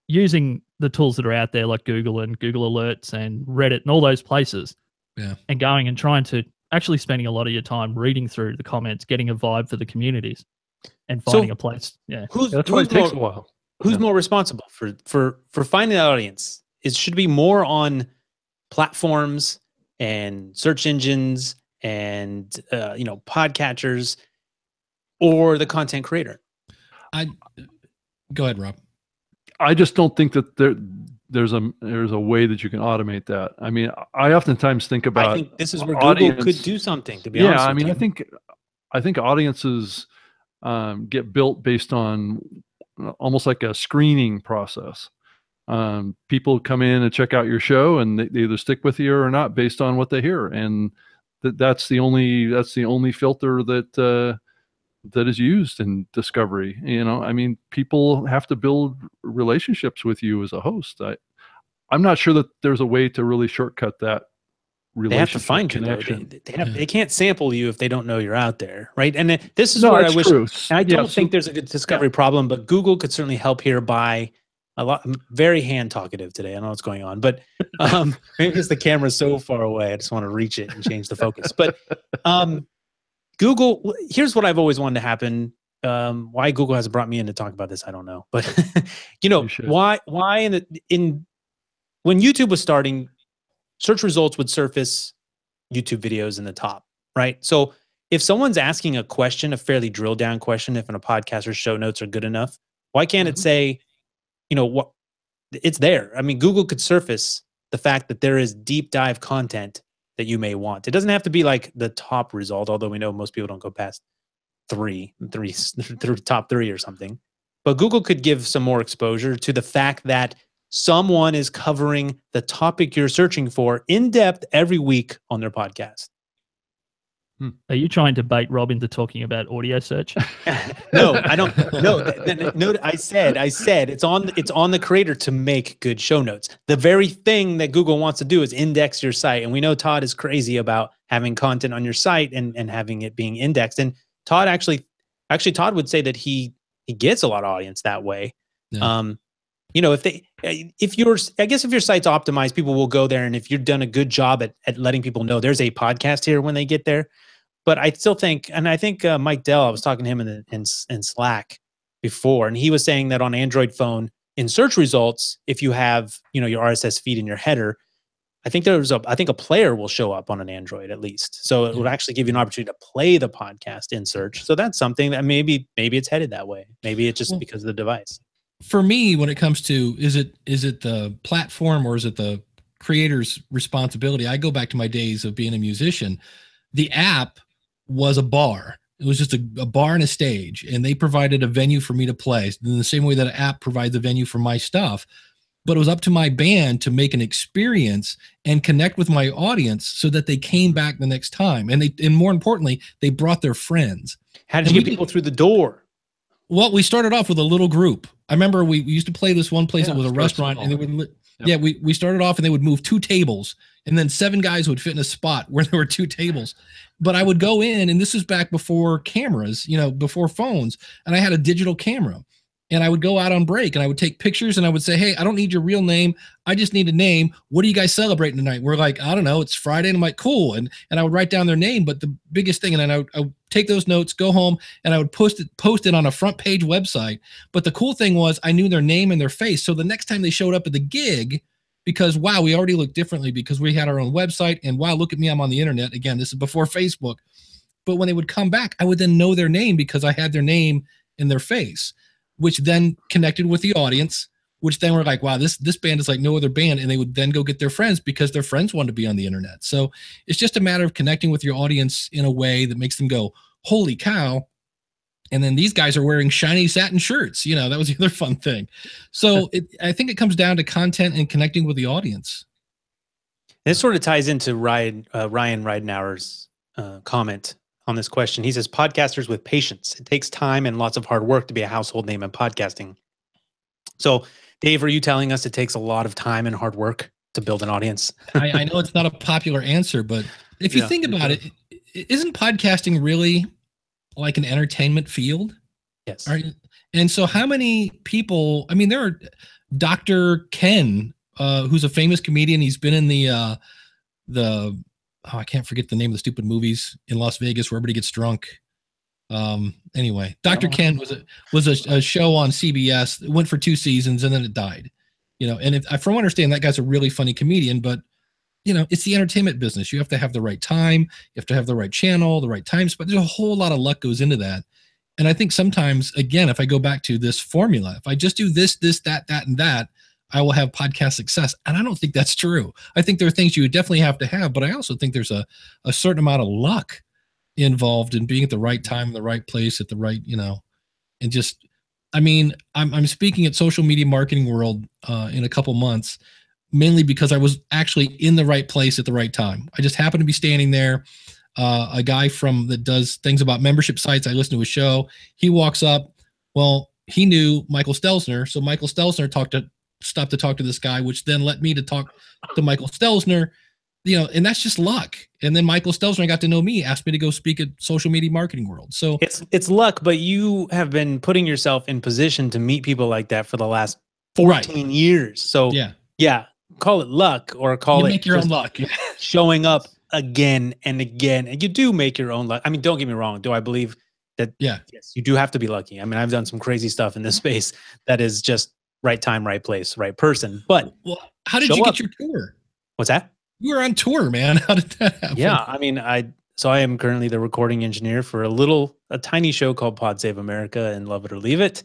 using the tools that are out there like Google and Google Alerts and Reddit and all those places. Yeah. And going and trying to actually spending a lot of your time reading through the comments, getting a vibe for the communities and finding a place. Yeah. That's why it takes a while. Who's more responsible for finding that audience? It should be more on platforms and search engines and podcatchers, or the content creator. Go ahead, Rob. I just don't think that there's a way that you can automate that. I mean, I oftentimes think about. I think this is where audience, Google could do something. To be honest, I mean, with you. I think audiences get built based on almost like a screening process. People come in and check out your show, and they either stick with you or not based on what they hear, and that's the only filter that is used in discovery. I mean, people have to build relationships with you as a host. I'm not sure that there's a way to really shortcut that relationship. They have to find connection. They can't sample you if they don't know you're out there, right? And this is No, where I it's wish. true. And I don't so- think there's a good discovery problem, but Google could certainly help here by a lot. I'm very hand talkative today. I don't know what's going on, but maybe because the camera's so far away, I just want to reach it and change the focus. But Google, here's what I've always wanted to happen. Why Google hasn't brought me in to talk about this, I don't know. But why when YouTube was starting, search results would surface YouTube videos in the top, right? So if someone's asking a question, a fairly drilled down question, if in a podcaster's show notes are good enough, why can't it say, what it's there? I mean, Google could surface the fact that there is deep dive content that you may want. It doesn't have to be like the top result, although we know most people don't go past three top three or something. But Google could give some more exposure to the fact that someone is covering the topic you're searching for in depth every week on their podcast. Are you trying to bait Rob into talking about audio search? No, I don't. No, I said it's on the creator to make good show notes. The very thing that Google wants to do is index your site, and we know Todd is crazy about having content on your site and having it being indexed. And Todd actually Todd would say that he gets a lot of audience that way. Yeah. If your site's optimized, people will go there, and if you've done a good job at letting people know there's a podcast here when they get there. But I still think, and I think Mike Dell, I was talking to him in Slack before, and he was saying that on Android phone in search results, if you have your RSS feed in your header, I think a player will show up on an Android at least, so it would actually give you an opportunity to play the podcast in search. So that's something that maybe it's headed that way. Maybe it's just because of the device. For me, when it comes to is it the platform or is it the creator's responsibility? I go back to my days of being a musician. The app was a bar. It was just a bar and a stage, and they provided a venue for me to play in the same way that an app provides a venue for my stuff. But it was up to my band to make an experience and connect with my audience so that they came back the next time. And more importantly, they brought their friends. How did you get people through the door? Well, we started off with a little group. I remember we used to play this one place that was a restaurant, and they would we started off and they would move 2 tables, and then 7 guys would fit in a spot where there were 2 tables. But I would go in, and this is back before cameras, before phones, and I had a digital camera. And I would go out on break and I would take pictures and I would say, hey, I don't need your real name. I just need a name. What are you guys celebrating tonight? We're like, I don't know. It's Friday. And I'm like, cool. And I would write down their name. But the biggest thing, and then I would take those notes, go home, and I would post it on a front page website. But the cool thing was I knew their name and their face. So the next time they showed up at the gig, because, wow, we already looked differently because we had our own website. And wow, look at me, I'm on the internet. Again, this is before Facebook. But when they would come back, I would then know their name because I had their name and their face, which then connected with the audience, which then were like, wow, this band is like no other band. And they would then go get their friends because their friends wanted to be on the internet. So it's just a matter of connecting with your audience in a way that makes them go, holy cow. And then these guys are wearing shiny satin shirts. That was the other fun thing. So I think it comes down to content and connecting with the audience. This sort of ties into Ryan Ridenauer's comment on this question. He says, podcasters with patience. It takes time and lots of hard work to be a household name in podcasting. So, Dave, are you telling us it takes a lot of time and hard work to build an audience? I know it's not a popular answer, but if you think about it, isn't podcasting really like an entertainment field? Yes. And so how many people, I mean, there are Dr. Ken, who's a famous comedian. He's been in I can't forget the name of the stupid movies in Las Vegas where everybody gets drunk. Anyway, Dr. Ken was a show on CBS. It went for 2 seasons and then it died. And from what I understand, that guy's a really funny comedian, but it's the entertainment business. You have to have the right time. You have to have the right channel, the right times, but there's a whole lot of luck goes into that. And I think sometimes, again, if I go back to this formula, if I just do this, that, and that, I will have podcast success. And I don't think that's true. I think there are things you would definitely have to have, but I also think there's a certain amount of luck involved in being at the right time, in the right place, at the right, and just, I mean, I'm speaking at Social Media Marketing World in a couple months, mainly because I was actually in the right place at the right time. I just happened to be standing there. A guy that does things about membership sites. I listened to his show. He walks up. Well, he knew Michael Stelzner. So Michael Stelzner stopped to talk to this guy, which then led me to talk to Michael Stelzner, and that's just luck. And then Michael Stelzner got to know me, asked me to go speak at Social Media Marketing World. So it's luck, but you have been putting yourself in position to meet people like that for the last 14 years. So yeah, call it luck or call it make your own luck. Showing up again and again, and you do make your own luck. I mean, don't get me wrong. Do I believe that? Yes, you do have to be lucky. I mean, I've done some crazy stuff in this space that is just right time, right place, right person. But how did you get your tour? What's that? You were on tour, man. How did that happen? Yeah, I mean, I am currently the recording engineer for a tiny show called Pod Save America and Love It or Leave It,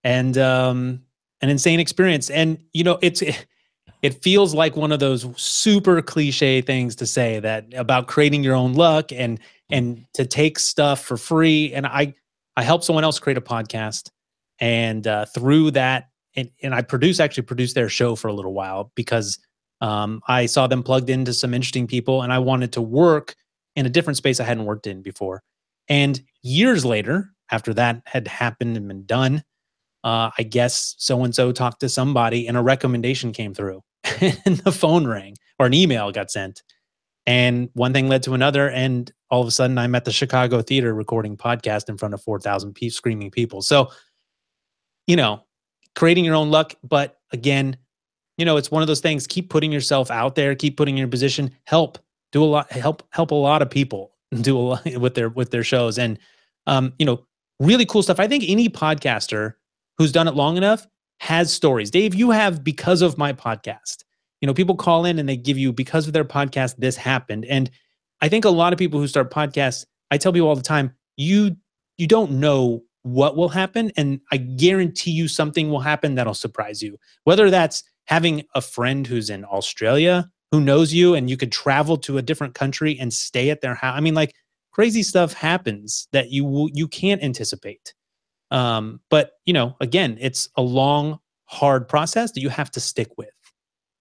and an insane experience. And it feels like one of those super cliche things to say that about creating your own luck and to take stuff for free. And I helped someone else create a podcast, and through that, and I actually produced their show for a little while because I saw them plugged into some interesting people, and I wanted to work in a different space I hadn't worked in before. And years later, after that had happened and been done, I guess so-and-so talked to somebody and a recommendation came through. And the phone rang or an email got sent, and one thing led to another, and all of a sudden I'm at the Chicago Theater recording podcast in front of 4,000 screaming people. So creating your own luck, but again, it's one of those things. Keep putting yourself out there, keep putting your position, help a lot of people do a lot with their shows, and really cool stuff. I think any podcaster who's done it long enough has stories. Dave, you have, because of my podcast. People call in and they give you, because of their podcast, this happened. And I think a lot of people who start podcasts, I tell people all the time, you don't know what will happen. And I guarantee you something will happen that'll surprise you. Whether that's having a friend who's in Australia who knows you and you could travel to a different country and stay at their house. I mean, like, crazy stuff happens that you can't anticipate. But again, it's a long, hard process that you have to stick with.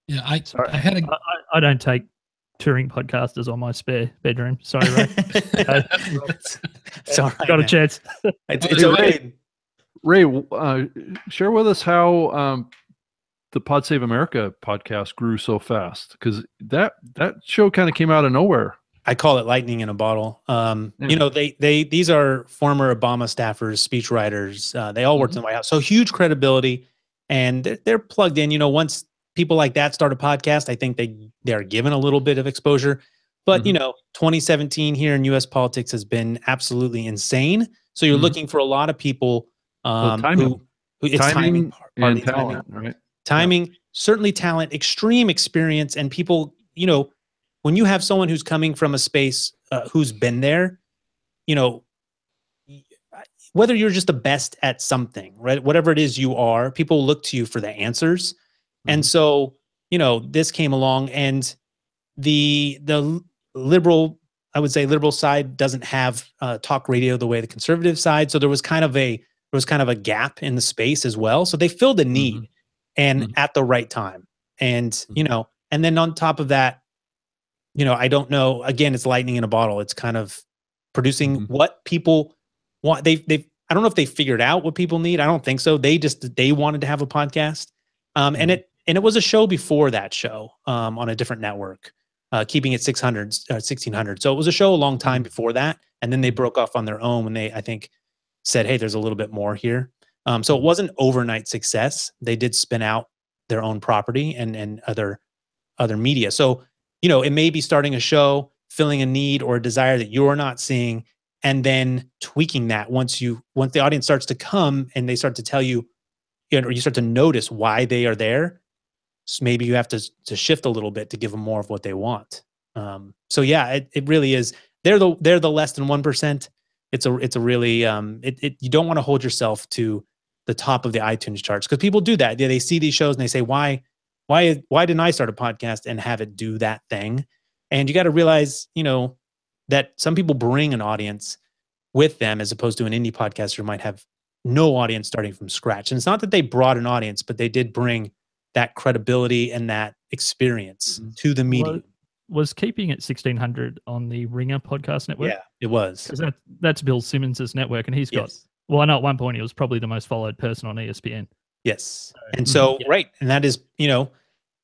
Yeah, I don't take touring podcasters on my spare bedroom. Sorry, Ray. It's all right, got a chance. It's okay. Ray, share with us how the Pod Save America podcast grew so fast, because that show kind of came out of nowhere. I call it lightning in a bottle. These are former Obama staffers, speechwriters. They all worked in the White House, so huge credibility, and they're plugged in. Once people like that start a podcast, I think they are given a little bit of exposure. But 2017 here in U.S. politics has been absolutely insane. So you're looking for a lot of people timing and talent, right? Timing, certainly talent, extreme experience, and people. When you have someone who's coming from a space who's been there, whether you're just the best at something, right? Whatever it is you are, people look to you for the answers. And so, this came along, and the liberal, I would say, liberal side doesn't have talk radio the way the conservative side. So there was kind of a gap in the space as well. So they filled a need, and at the right time. And and then on top of that, I don't know. Again, it's lightning in a bottle. It's kind of producing what people want. I don't know if they figured out what people need. I don't think so. They wanted to have a podcast. And it was a show before that show, on a different network, keeping it 1600. So it was a show a long time before that. And then they broke off on their own when they, I think, said, hey, there's a little bit more here. So it wasn't overnight success. They did spin out their own property and other media. So, it may be starting a show, filling a need or a desire that you're not seeing, and then tweaking that once the audience starts to come and they start to tell you, or you start to notice why they are there. So maybe you have to shift a little bit to give them more of what they want. So yeah, it really is. They're the less than 1%. It's a really you don't want to hold yourself to the top of the iTunes charts, because people do that. They see these shows and they say, why didn't I start a podcast and have it do that thing? And you got to realize, that some people bring an audience with them, as opposed to an indie podcaster who might have no audience starting from scratch. And it's not that they brought an audience, but they did bring that credibility and that experience to the medium. Was keeping it 1600 on the Ringer podcast network? Yeah, it was. Because that's Bill Simmons' network, and he's got, well, I know at one point he was probably the most followed person on ESPN. Yes. And so, right. And that is,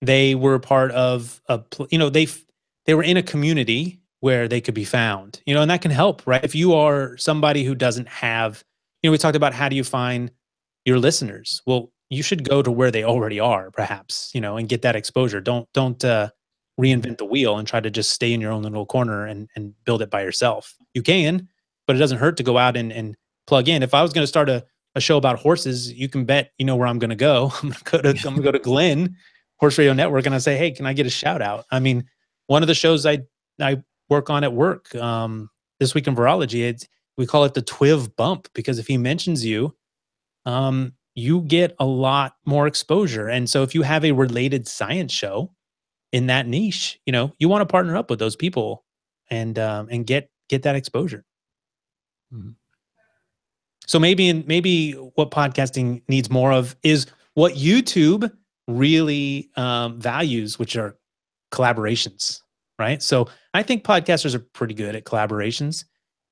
they were part of they were in a community where they could be found, and that can help, right? If you are somebody who doesn't have, we talked about, how do you find your listeners? Well, you should go to where they already are, perhaps, and get that exposure. Don't reinvent the wheel and try to just stay in your own little corner and build it by yourself. You can, but it doesn't hurt to go out and plug in. If I was going to start a show about horses, you can bet where I'm going to go. I'm going to go to Glenn Horse Radio Network, and I say, hey, can I get a shout out? I mean, one of the shows I work on at work, This Week in Virology, we call it the TWIV bump, because if he mentions you, you get a lot more exposure. And so if you have a related science show in that niche, you want to partner up with those people and get that exposure. So maybe what podcasting needs more of is what YouTube really values, which are collaborations, right? So I think podcasters are pretty good at collaborations.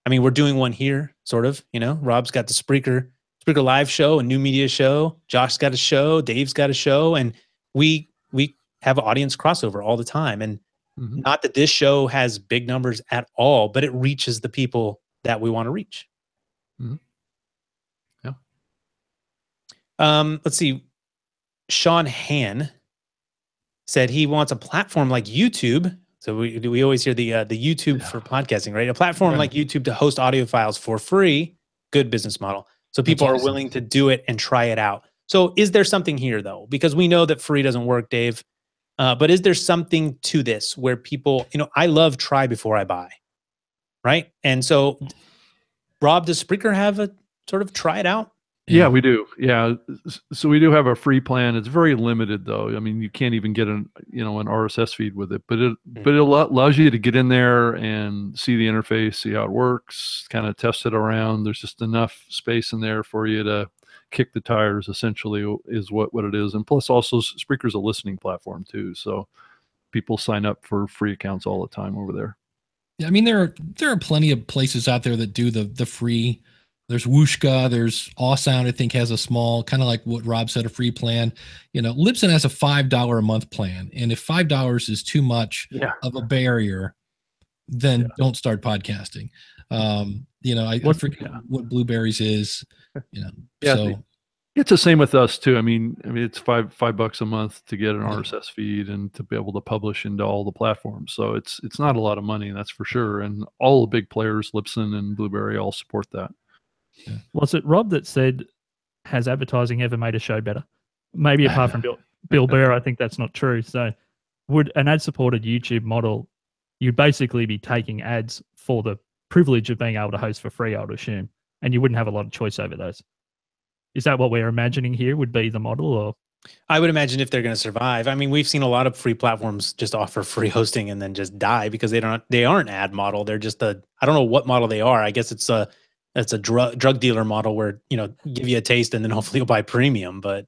I mean, we're doing one here, sort of. Rob's got the Spreaker Live show, a new media show. Josh's got a show. Dave's got a show, and we have audience crossover all the time. And not that this show has big numbers at all, but it reaches the people that we want to reach. Yeah. Let's see. Sean Han said he wants a platform like YouTube. So we always hear the YouTube for podcasting, right? A platform like YouTube to host audio files for free. Good business model. So people are willing to do it and try it out. So is there something here, though? Because we know that free doesn't work, Dave. But is there something to this where people, I love try before I buy, right? And so, Rob, does Spreaker have a sort of try it out? Yeah, we do. Yeah. So we do have a free plan. It's very limited, though. I mean, you can't even get an RSS feed with it, but it allows you to get in there and see the interface, see how it works, kind of test it around. There's just enough space in there for you to kick the tires, essentially, is what it is. And plus, also, Spreaker's a listening platform too, so people sign up for free accounts all the time over there. Yeah, I mean, there are plenty of places out there that do the free. There's Wooshka, there's Awsound, I think, has a small, kind of like what Rob said, a free plan. Libsyn has a $5 a month plan. And if $5 is too much of a barrier, then don't start podcasting. I forget what Blueberries is, so. It's the same with us too. I mean, it's $5 a month to get an RSS feed and to be able to publish into all the platforms. So it's not a lot of money, that's for sure. And all the big players, Libsyn and Blueberry, all support that. Yeah. Was it Rob that said, has advertising ever made a show better? Maybe apart from Bill Burr, I think that's not true. So would an ad-supported YouTube model, you'd basically be taking ads for the privilege of being able to host for free, I would assume, and you wouldn't have a lot of choice over those. Is that what we're imagining here would be the model? Or I would imagine if they're going to survive. I mean, we've seen a lot of free platforms just offer free hosting and then just die because they aren't ad model. They're just I don't know what model they are. I guess it's a drug dealer model where, give you a taste and then hopefully you'll buy premium. But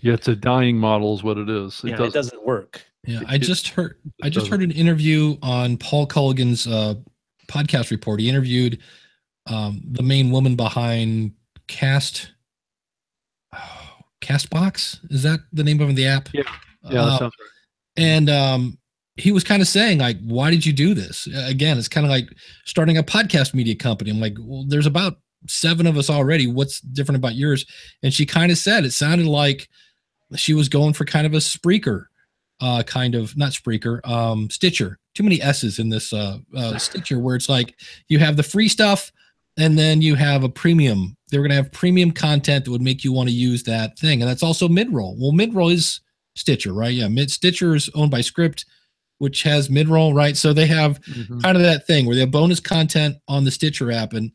Yeah, it's a dying model is what it is. It doesn't work. Yeah, I just heard an interview on Paul Culligan's podcast report. He interviewed the main woman behind Castbox. Is that the name of the app? Yeah, that sounds right. And he was kind of saying, like, why did you do this? Again, it's kind of like starting a podcast media company. I'm like, well, there's about 7 of us already. What's different about yours? And she kind of said, it sounded like she was going for kind of a Spreaker, not Spreaker, Stitcher. Too many S's in this Stitcher, where it's like you have the free stuff and then you have a premium. They were going to have premium content that would make you want to use that thing. And that's also Midroll. Well, Midroll is Stitcher, right? Yeah. Stitcher is owned by Script, which has Midroll, right? So they have kind of that thing where they have bonus content on the Stitcher app. And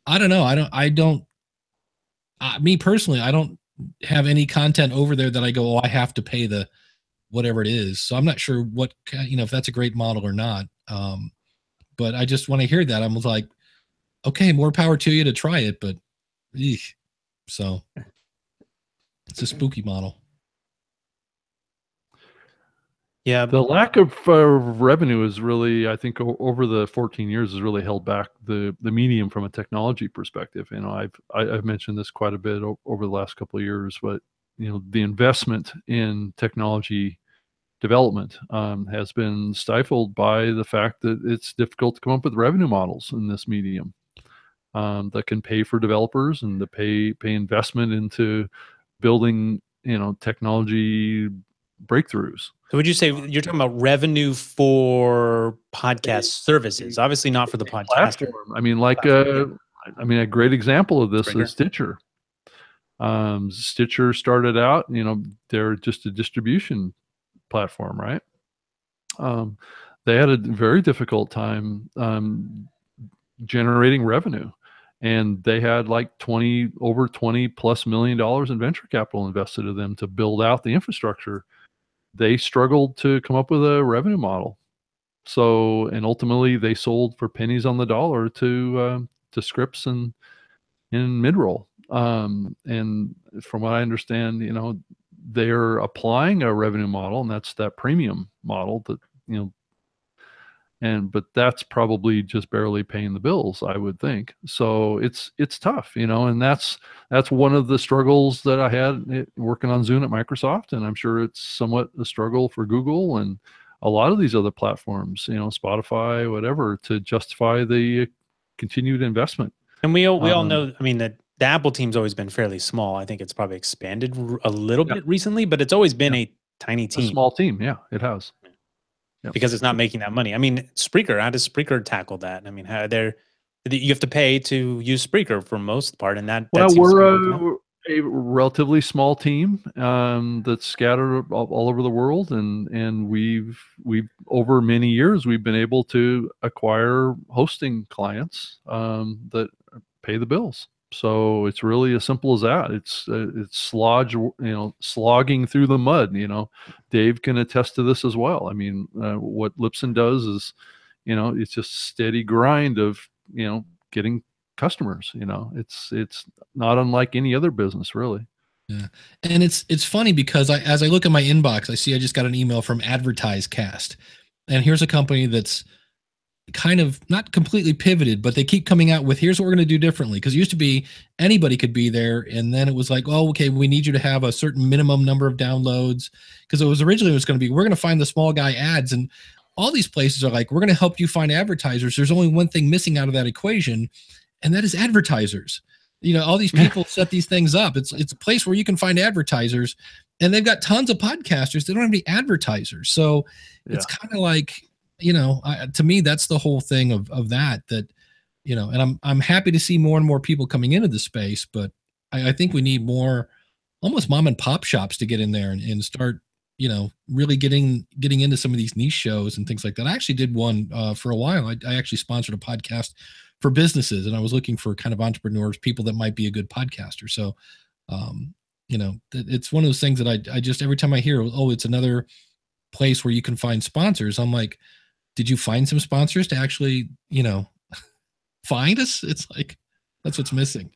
I don't know. Me personally, I don't have any content over there that I go, oh, I have to pay the whatever it is. So I'm not sure what, if that's a great model or not. But I just want to hear that. I'm like, okay, more power to you to try it, but so it's a spooky model. Yeah, the lack of revenue is really, I think, over the 14 years has really held back the medium from a technology perspective. I've mentioned this quite a bit over the last couple of years, but the investment in technology development has been stifled by the fact that it's difficult to come up with revenue models in this medium that can pay for developers and to pay investment into building technology breakthroughs. So would you say you're talking about revenue for podcast services? Obviously not for the podcaster. I mean, a great example of this is Stitcher. Stitcher started out, they're just a distribution platform, right? They had a very difficult time generating revenue, and they had like over $20+ million in venture capital invested in them to build out the infrastructure. They struggled to come up with a revenue model. So, and ultimately they sold for pennies on the dollar to Scripps and Midroll. And from what I understand, they're applying a revenue model, and that's that premium model that, but that's probably just barely paying the bills, I would think. So it's tough, and that's one of the struggles that I had working on Zune at Microsoft. And I'm sure it's somewhat a struggle for Google and a lot of these other platforms, Spotify, whatever, to justify the continued investment. And we all know, I mean, that the Apple team's always been fairly small. I think it's probably expanded a little bit recently, but it's always been a tiny team. A small team, yeah, it has. Yep. Because it's not making that money. I mean, Spreaker, how does Spreaker tackle that? I mean, you have to pay to use Spreaker for most part, and that we're a relatively small team that's scattered all over the world, and we've over many years we've been able to acquire hosting clients that pay the bills. So it's really as simple as that. It's slogging through the mud. Dave can attest to this as well. I mean, what Lipson does is, it's just a steady grind of getting customers. It's not unlike any other business, really. Yeah, and it's funny because as I look at my inbox, I see I just got an email from AdvertiseCast, and here's a company that's kind of not completely pivoted, but they keep coming out with, here's what we're going to do differently. Because it used to be anybody could be there, and then it was like, oh, okay, we need you to have a certain minimum number of downloads. Because it was originally going to be, we're going to find the small guy ads, and all these places are like, we're going to help you find advertisers. There's only one thing missing out of that equation, and that is advertisers. All these people set these things up. It's a place where you can find advertisers, and they've got tons of podcasters. They don't have any advertisers, so it's kind of like, to me, that's the whole thing of that, and I'm happy to see more and more people coming into the space, but I think we need more almost mom and pop shops to get in there and start, really getting into some of these niche shows and things like that. I actually did one for a while. I actually sponsored a podcast for businesses, and I was looking for kind of entrepreneurs, people that might be a good podcaster. So, it's one of those things that I just, every time I hear, oh, it's another place where you can find sponsors, I'm like, did you find some sponsors to actually, find us? It's like, that's what's missing.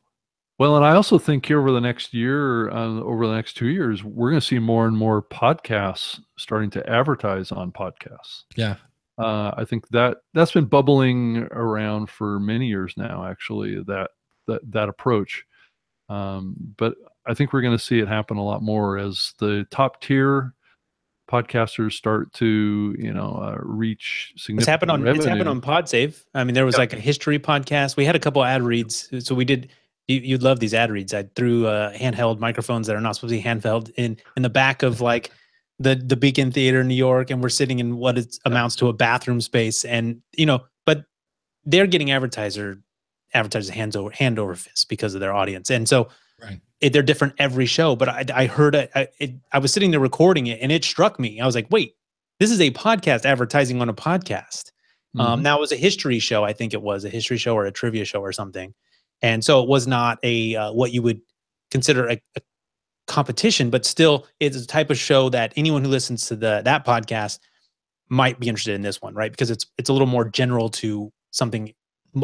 Well, and I also think here over the next year, over the next 2 years, we're going to see more and more podcasts starting to advertise on podcasts. Yeah. I think that's been bubbling around for many years now, actually, that approach. But I think we're going to see it happen a lot more as the top tier podcasters start to, reach significant revenue. It's happened on PodSave. I mean, there was like a history podcast. We had a couple ad reads, so we did. You'd love these ad reads. I threw handheld microphones that are not supposed to be handheld in the back of like the Beacon Theater in New York, and we're sitting in what it amounts to a bathroom space, and but they're getting advertisers hand over fist because of their audience, and so they're different every show. But I heard I was sitting there recording it, and it struck me. I was like, wait, this is a podcast advertising on a podcast. Now it was a history show. I think it was a history show or a trivia show or something. And so it was not a what you would consider a competition, but still it's a type of show that anyone who listens to that podcast might be interested in this one, right? Because it's a little more general to something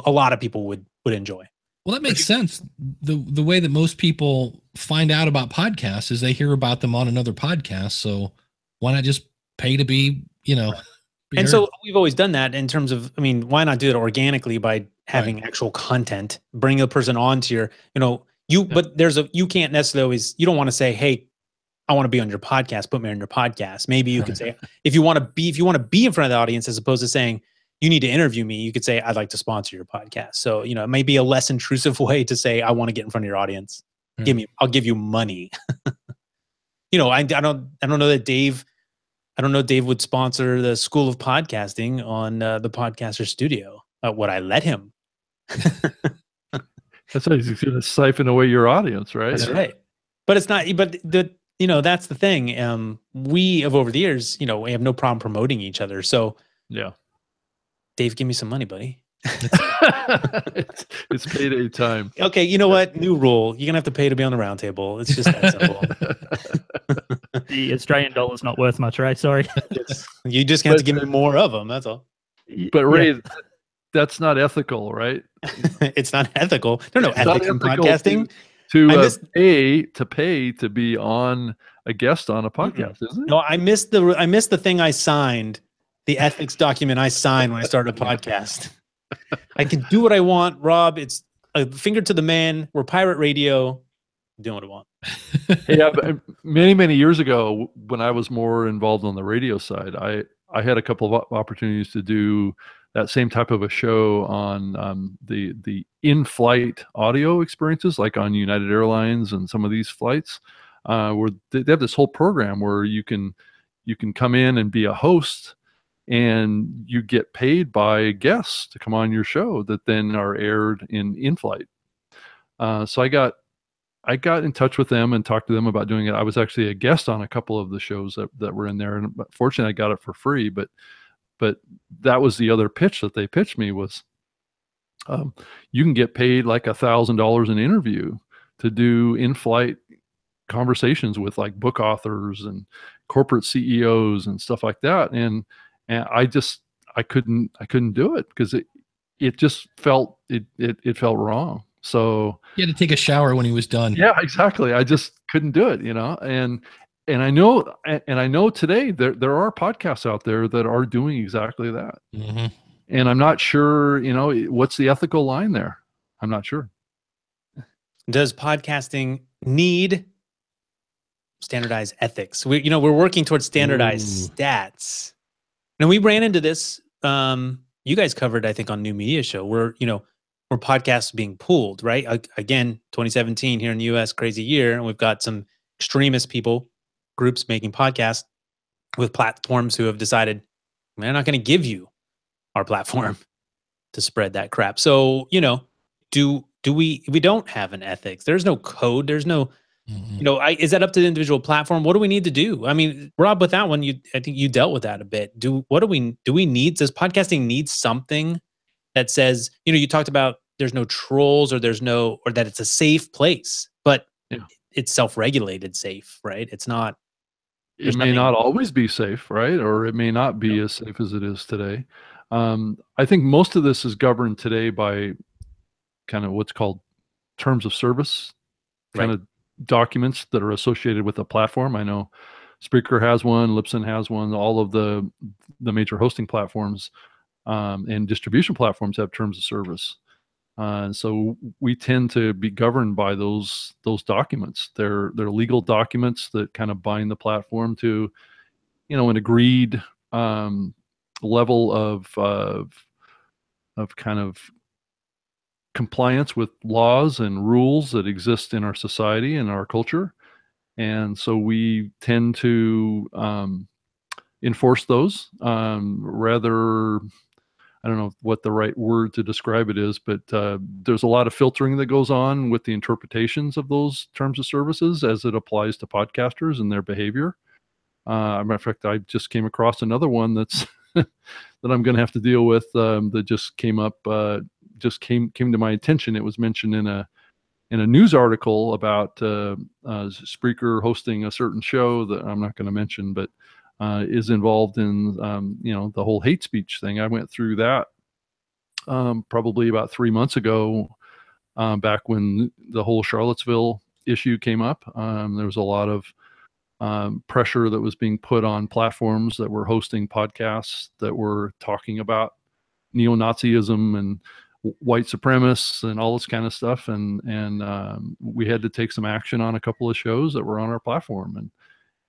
a lot of people would enjoy. Well, that makes sense. The way that most people find out about podcasts is they hear about them on another podcast. So why not just pay to be, And so we've always done that in terms of, I mean, why not do it organically by having actual content, bring a person on to your, but you can't necessarily always, you don't want to say, hey, I want to be on your podcast, put me on your podcast. Maybe you could say, if you want to be in front of the audience, as opposed to saying, you need to interview me, you could say, I'd like to sponsor your podcast. So, it may be a less intrusive way to say, I want to get in front of your audience. I'll give you money. I don't know that Dave would sponsor the School of Podcasting on the Podcaster Studio. Would I let him? That's how he's going to siphon away your audience, right? That's right. But it's not. But that's the thing. We have over the years, we have no problem promoting each other. So yeah, Dave, give me some money, buddy. It's payday time. Okay, you know what? New rule: you're gonna have to pay to be on the roundtable. It's just that simple. The Australian dollar's not worth much, right? Sorry. You just have to give me more of them. That's all. But Ray, that's not ethical, right? It's not ethical. There's no ethics in podcasting. To pay to be on a guest on a podcast, isn't it? No, I missed the thing I signed, the ethics document I signed when I started a podcast. I can do what I want, Rob. It's a finger to the man. We're pirate radio. I'm doing what I want. Yeah, but many years ago, when I was more involved on the radio side, I had a couple of opportunities to do that same type of a show on the in-flight audio experiences, like on United Airlines and some of these flights, where they have this whole program where you can come in and be a host, and you get paid by guests to come on your show that then are aired in-flight. So I got in touch with them and talked to them about doing it. I was actually a guest on a couple of the shows that were in there, and fortunately I got it for free. But that was the other pitch that they pitched me was, you can get paid like $1,000 an interview to do in-flight conversations with like book authors and corporate CEOs and stuff like that. And I couldn't do it because it just felt wrong. So you had to take a shower when he was done. Yeah, exactly. I just couldn't do it, and I know today there are podcasts out there that are doing exactly that. Mm-hmm. And I'm not sure, what's the ethical line there? I'm not sure. Does podcasting need standardized ethics? We're working towards standardized stats. Now, we ran into this. You guys covered, I think, on New Media Show, where podcasts being pooled, right? Again, 2017 here in the U.S., crazy year, and we've got some extremist groups making podcasts with platforms who have decided we're not going to give you our platform to spread that crap. So, we don't have an ethics. There's no code. There's no, is that up to the individual platform? What do we need to do? I mean, Rob, with that one, I think you dealt with that a bit. Do we need, does podcasting need something that says, you talked about there's no trolls or that it's a safe place, but it's self-regulated safe, right? It's not. It may not always be safe, right? Or it may not be as safe as it is today. I think most of this is governed today by kind of what's called terms of service kind Right. of documents that are associated with the platform. I know Spreaker has one, Libsyn has one, all of the major hosting platforms and distribution platforms have terms of service. So we tend to be governed by those documents. They're legal documents that kind of bind the platform to, an agreed level of kind of compliance with laws and rules that exist in our society and our culture. And so we tend to enforce those rather. I don't know what the right word to describe it is, but there's a lot of filtering that goes on with the interpretations of those terms of services as it applies to podcasters and their behavior. Matter of fact, I just came across another one that's that I'm going to have to deal with that just came up, just came to my attention. It was mentioned in a news article about Spreaker hosting a certain show that I'm not going to mention, but is involved in the whole hate speech thing. I went through that probably about 3 months ago, back when the whole Charlottesville issue came up. There was a lot of pressure that was being put on platforms that were hosting podcasts that were talking about neo-Nazism and white supremacists and all this kind of stuff, and we had to take some action on a couple of shows that were on our platform,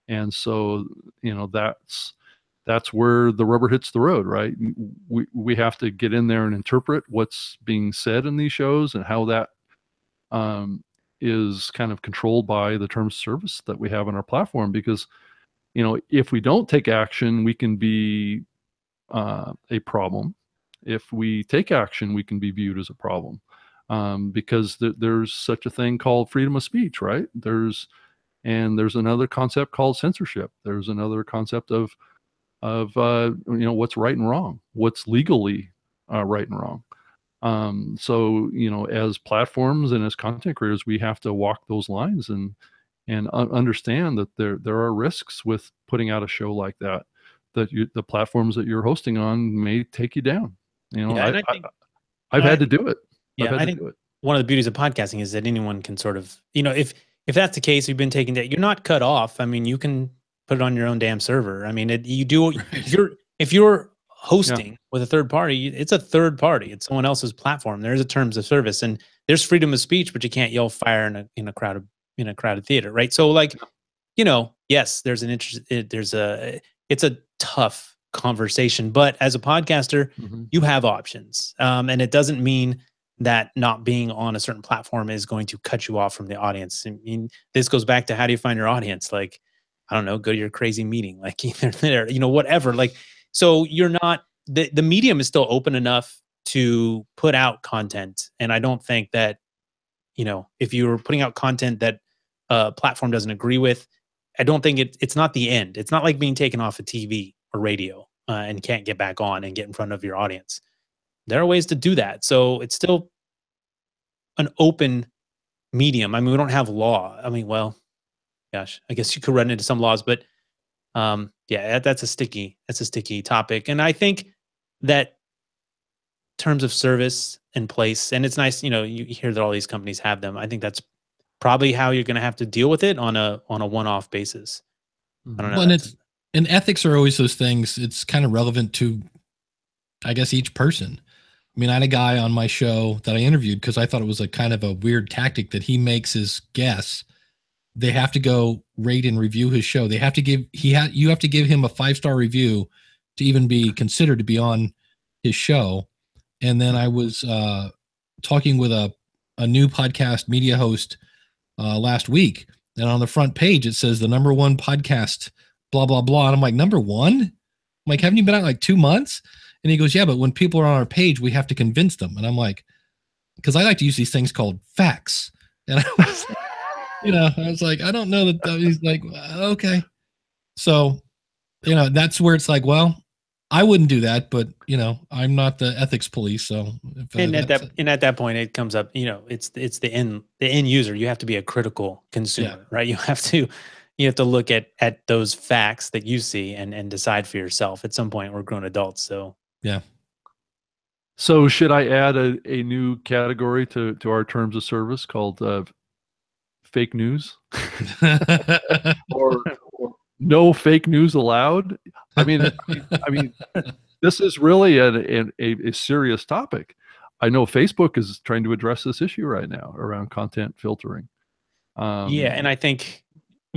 and so that's where the rubber hits the road, right? We have to get in there and interpret what's being said in these shows and how that is kind of controlled by the terms of service that we have on our platform, because if we don't take action, we can be a problem. If we take action, we can be viewed as a problem, because there's such a thing called freedom of speech, right? There's another concept called censorship. There's another concept of what's right and wrong, what's legally right and wrong. So as platforms and as content creators, we have to walk those lines and understand that there are risks with putting out a show like that. That the platforms that you're hosting on may take you down. Yeah, I've had to do it. Yeah, I think one of the beauties of podcasting is that anyone can sort of, if that's the case, you've been taking that, you're not cut off. I mean, you can put it on your own damn server. I mean, you do. Right. If you're hosting with a third party, it's a third party. It's someone else's platform. There's a terms of service, and there's freedom of speech, but you can't yell fire in a crowded theater, right? So, yes, there's an interest. It's a tough conversation, but as a podcaster, you have options, and it doesn't mean that not being on a certain platform is going to cut you off from the audience. I mean, this goes back to how do you find your audience? Like, I don't know, go to your crazy meeting, like either there, whatever. Like, so you're not, the medium is still open enough to put out content. And I don't think that, if you're putting out content that a platform doesn't agree with, I don't think it's not the end. It's not like being taken off of TV or radio and can't get back on and get in front of your audience. There are ways to do that. So it's still an open medium. I mean, we don't have law. I mean, well, gosh, I guess you could run into some laws, but that's a sticky topic. And I think that terms of service in place, and it's nice, you hear that all these companies have them. I think that's probably how you're going to have to deal with it on a one-off basis. I don't know. Well, and ethics are always those things. It's kind of relevant to, I guess, each person. I mean, I had a guy on my show that I interviewed because I thought it was a kind of a weird tactic that he makes his guests. They have to go rate and review his show. They have to you have to give him a 5-star review to even be considered to be on his show. And then I was talking with a new podcast media host last week, and on the front page it says the #1 podcast, blah blah blah. And I'm like, #1? I'm like, haven't you been out like 2 months? And he goes, yeah, but when people are on our page, we have to convince them. And I'm like, because I like to use these things called facts. And I was like, I don't know that. He's like, okay. So, that's where it's like, well, I wouldn't do that, but I'm not the ethics police. So, at that point, it comes up. It's the end user. You have to be a critical consumer, right? You have to look at those facts that you see and decide for yourself. At some point, we're grown adults, so yeah. So should I add a new category to our terms of service called fake news? or no fake news allowed? I mean, this is really a serious topic. I know Facebook is trying to address this issue right now around content filtering. Yeah, and I think,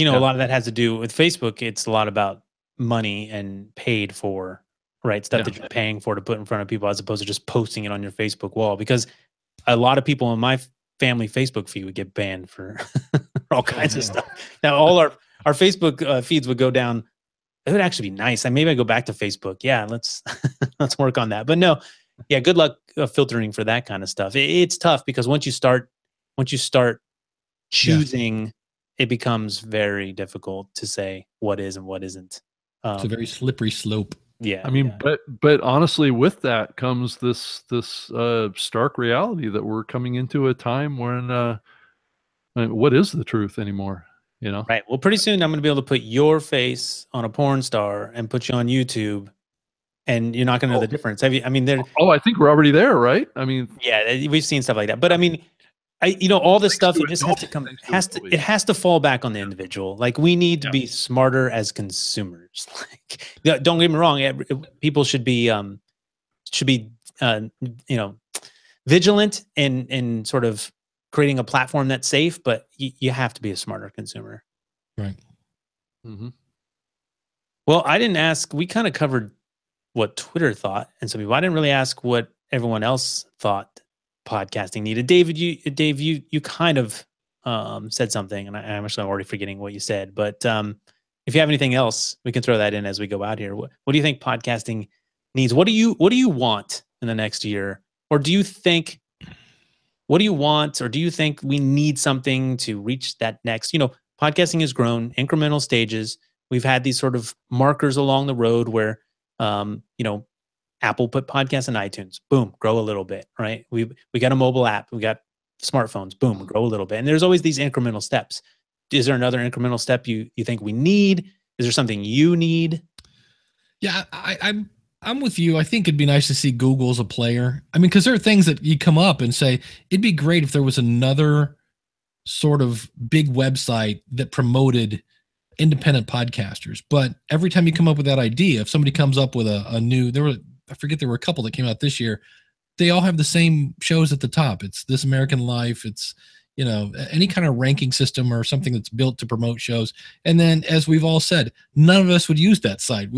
a lot of that has to do with Facebook. It's a lot about money and paid for, right? Stuff that you're paying for to put in front of people as opposed to just posting it on your Facebook wall. Because a lot of people in my family Facebook feed would get banned for all kinds of stuff. Now, all our Facebook feeds would go down. It would actually be nice. Maybe I go back to Facebook. Yeah, let's let's work on that. But no, yeah, good luck filtering for that kind of stuff. It's tough because once you start choosing, it becomes very difficult to say what is and what isn't. It's a very slippery slope. Yeah, I mean, but honestly, with that comes this stark reality that we're coming into a time when what is the truth anymore? Right. Well, pretty soon I'm going to be able to put your face on a porn star and put you on YouTube, and you're not going to know the difference. Have you? I mean, I think we're already there, right? I mean, yeah, we've seen stuff like that. But I mean, all this stuff, it just has to come. It has to fall back on the individual. Like, we need to be smarter as consumers. Like, don't get me wrong. People should be vigilant in sort of creating a platform that's safe, but you have to be a smarter consumer. Right. Mm-hmm. Well, I didn't ask. We kind of covered what Twitter thought, and some people. I didn't really ask what everyone else thought podcasting needed. Dave, you kind of said something, and I'm actually already forgetting what you said. But if you have anything else, we can throw that in as we go out here. What do you think podcasting needs? What do you want in the next year, or do you think? What do you want, or do you think we need something to reach that next? Podcasting has grown incremental stages. We've had these sort of markers along the road where, Apple put podcasts in iTunes, boom, grow a little bit, right? We got a mobile app, we got smartphones, boom, grow a little bit. And there's always these incremental steps. Is there another incremental step you think we need? Is there something you need? Yeah, I'm with you. I think it'd be nice to see Google as a player. I mean, because there are things that you come up and say, it'd be great if there was another sort of big website that promoted independent podcasters. But every time you come up with that idea, if somebody comes up with a new, there were a couple that came out this year. They all have the same shows at the top. It's This American Life. It's, any kind of ranking system or something that's built to promote shows. And then, as we've all said, none of us would use that site.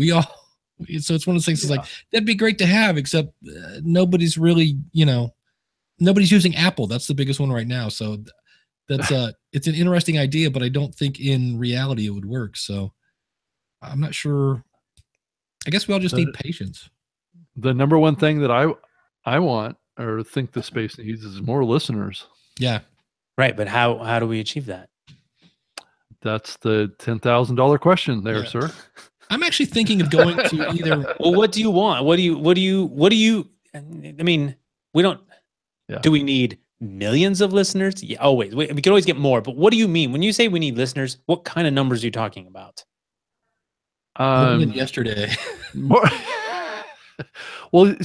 So it's one of those things. It's like, that'd be great to have, except nobody's really, nobody's using Apple. That's the biggest one right now. So that's it's an interesting idea, but I don't think in reality it would work. So I'm not sure. I guess we all just need patience. The number one thing that I want, or think the space needs, is more listeners. Yeah. Right. But how do we achieve that? That's the $10,000 question there, sir. I'm actually thinking of going to either. Well, what do you want? What do you, I mean, we don't, do we need millions of listeners? Yeah, always. We can always get more, but what do you mean? When you say we need listeners, what kind of numbers are you talking about? Yesterday. Well,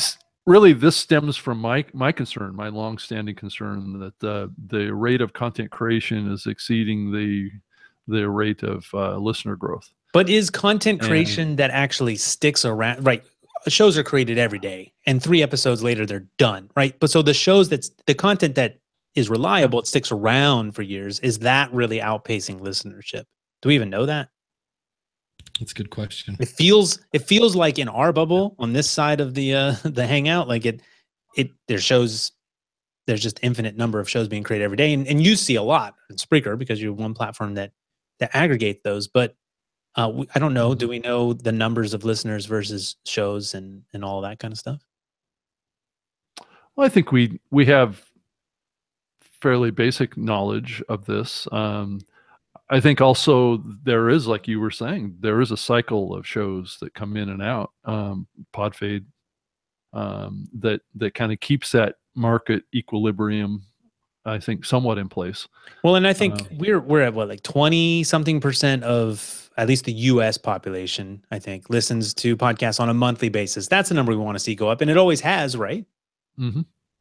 really, this stems from my concern, my longstanding concern that the rate of content creation is exceeding the rate of listener growth. But is content creation that actually sticks around, right? Shows are created every day, and 3 episodes later, they're done, right? But so the content that is reliable, it sticks around for years. Is that really outpacing listenership? Do we even know that? That's a good question. It feels like in our bubble on this side of the hangout, like there's just infinite number of shows being created every day, and you see a lot in Spreaker because you're one platform that aggregate those, but. I don't know. Do we know the numbers of listeners versus shows and all that kind of stuff? Well, I think we have fairly basic knowledge of this. I think also there is, like you were saying, there is a cycle of shows that come in and out, pod fade, that kind of keeps that market equilibrium, I think, somewhat in place. Well, and I think we're at like 20-something% of at least the U.S. population, I think, listens to podcasts on a monthly basis. That's the number we want to see go up, and it always has, right?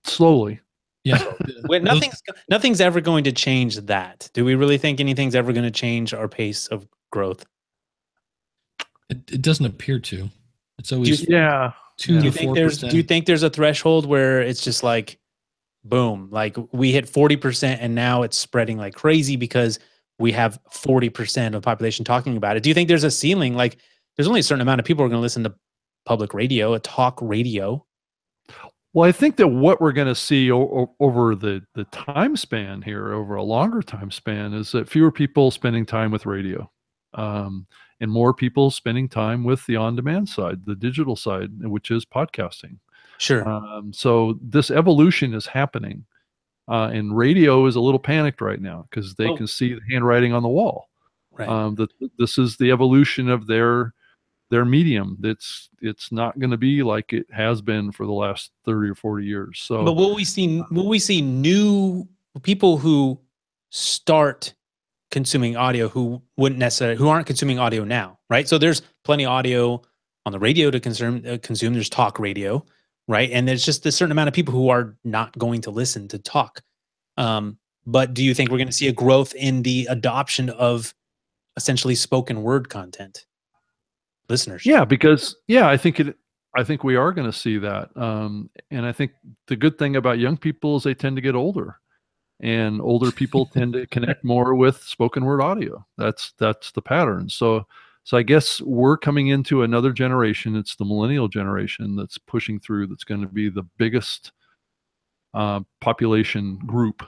Slowly. Yeah. Wait, nothing's ever going to change that. Do we really think anything's ever going to change our pace of growth? It doesn't appear to. It's always 2 Do to you think 4%. do you think there's a threshold where it's just like, boom, like we hit 40% and now it's spreading like crazy because we have 40% of the population talking about it? Do you think there's a ceiling? Like, there's only a certain amount of people who are going to listen to public radio, a talk radio. Well, I think that what we're going to see over the time span here, over a longer time span, is that fewer people spending time with radio, and more people spending time with the on-demand side, the digital side, which is podcasting. Sure. So this evolution is happening, and radio is a little panicked right now because they can see the handwriting on the wall. Right. That this is the evolution of their medium. It's not going to be like it has been for the last 30 or 40 years. So, but will we see new people who start consuming audio who aren't consuming audio now, right? So there's plenty of audio on the radio to consume. There's talk radio, right? And there's just a certain amount of people who are not going to listen to talk. But do you think we're going to see a growth in the adoption of essentially spoken word content? Listeners. Yeah, because I think we are going to see that. And I think the good thing about young people is they tend to get older, and older people tend to connect more with spoken word audio. That's the pattern. So I guess we're coming into another generation. It's the millennial generation that's pushing through. That's going to be the biggest population group,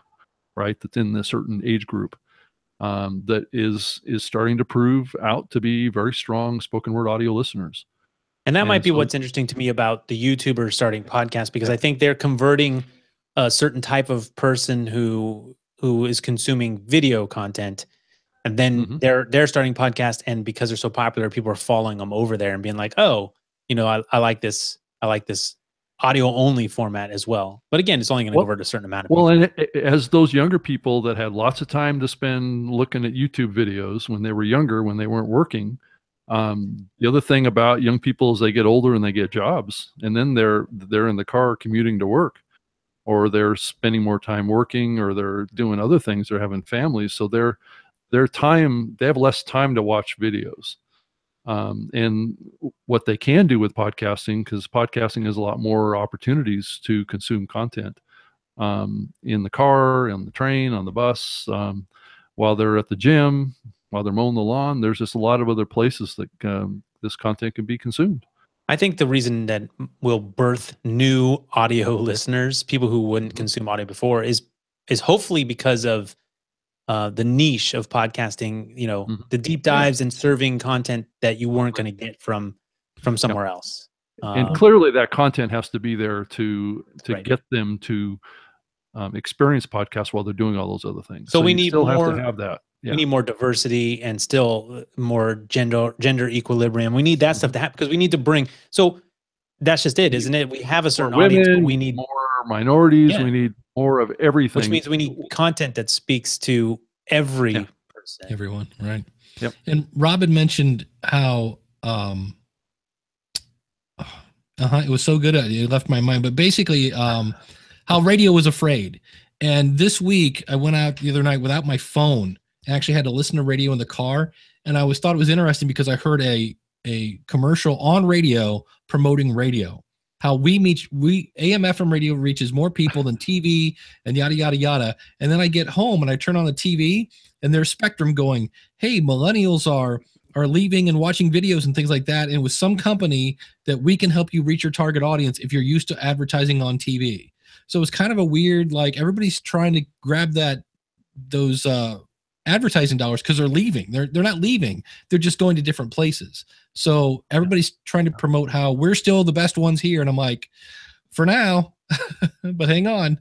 right? That's in a certain age group. That is starting to prove out to be very strong spoken word audio listeners. And that might be what's interesting to me about the YouTubers starting podcasts, because I think they're converting a certain type of person who is consuming video content, and then they're starting podcasts, and because they're so popular, people are following them over there and being like, oh, I like this audio only format as well. But again, it's only going to convert a certain amount of people. Well, and as those younger people that had lots of time to spend looking at YouTube videos when they were younger, when they weren't working, the other thing about young people is they get older and they get jobs, and then they're in the car commuting to work, or they're spending more time working, or they're doing other things. They're having families, so they have less time to watch videos. And what they can do with podcasting, because podcasting has a lot more opportunities to consume content in the car, on the train, on the bus, while they're at the gym, while they're mowing the lawn. There's just a lot of other places that this content can be consumed. I think the reason that will birth new audio listeners, people who wouldn't consume audio before, is hopefully because of the niche of podcasting, the deep dives and serving content that you weren't going to get from somewhere else. And clearly that content has to be there to get them to experience podcasts while they're doing all those other things. So we need still more, have to have that. Yeah. We need more diversity and still more gender equilibrium. We need that stuff to happen, because we need to bring. So that's just it, isn't it? We have a certain audience, but we need more minorities. We need more of everything. Which means we need content that speaks to every person. Everyone, right? Yep. And Robin mentioned how it was so good. It left my mind. But basically, how radio was afraid. And this week, I went out the other night without my phone. I actually had to listen to radio in the car, and I thought it was interesting because I heard a commercial on radio promoting radio. How AM FM radio reaches more people than TV, and yada yada yada. And then I get home and I turn on the TV, and there's Spectrum going, "Hey, millennials are leaving and watching videos and things like that. And with some company that we can help you reach your target audience if you're used to advertising on TV." So it's kind of a weird, like, everybody's trying to grab those advertising dollars because they're leaving. They're not leaving. They're just going to different places. So everybody's trying to promote how we're still the best ones here. And I'm like, for now, but hang on.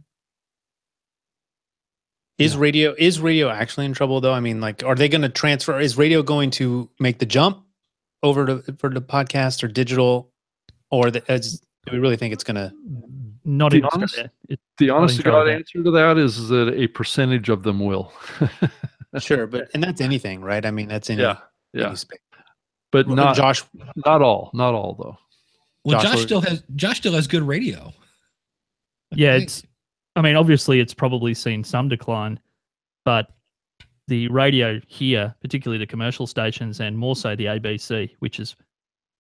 Is radio actually in trouble though? I mean, like, are they going to transfer? Is radio going to make the jump over for the podcast or digital, or do we really think it's going to? Not in Australia. The honest to God answer to that is that a percentage of them will. Sure, and that's anything, right? I mean, that's any space. But not Josh. Not all though. Well, Josh still has good radio. Yeah, I mean, obviously it's probably seen some decline, but the radio here, particularly the commercial stations and more so the ABC, which is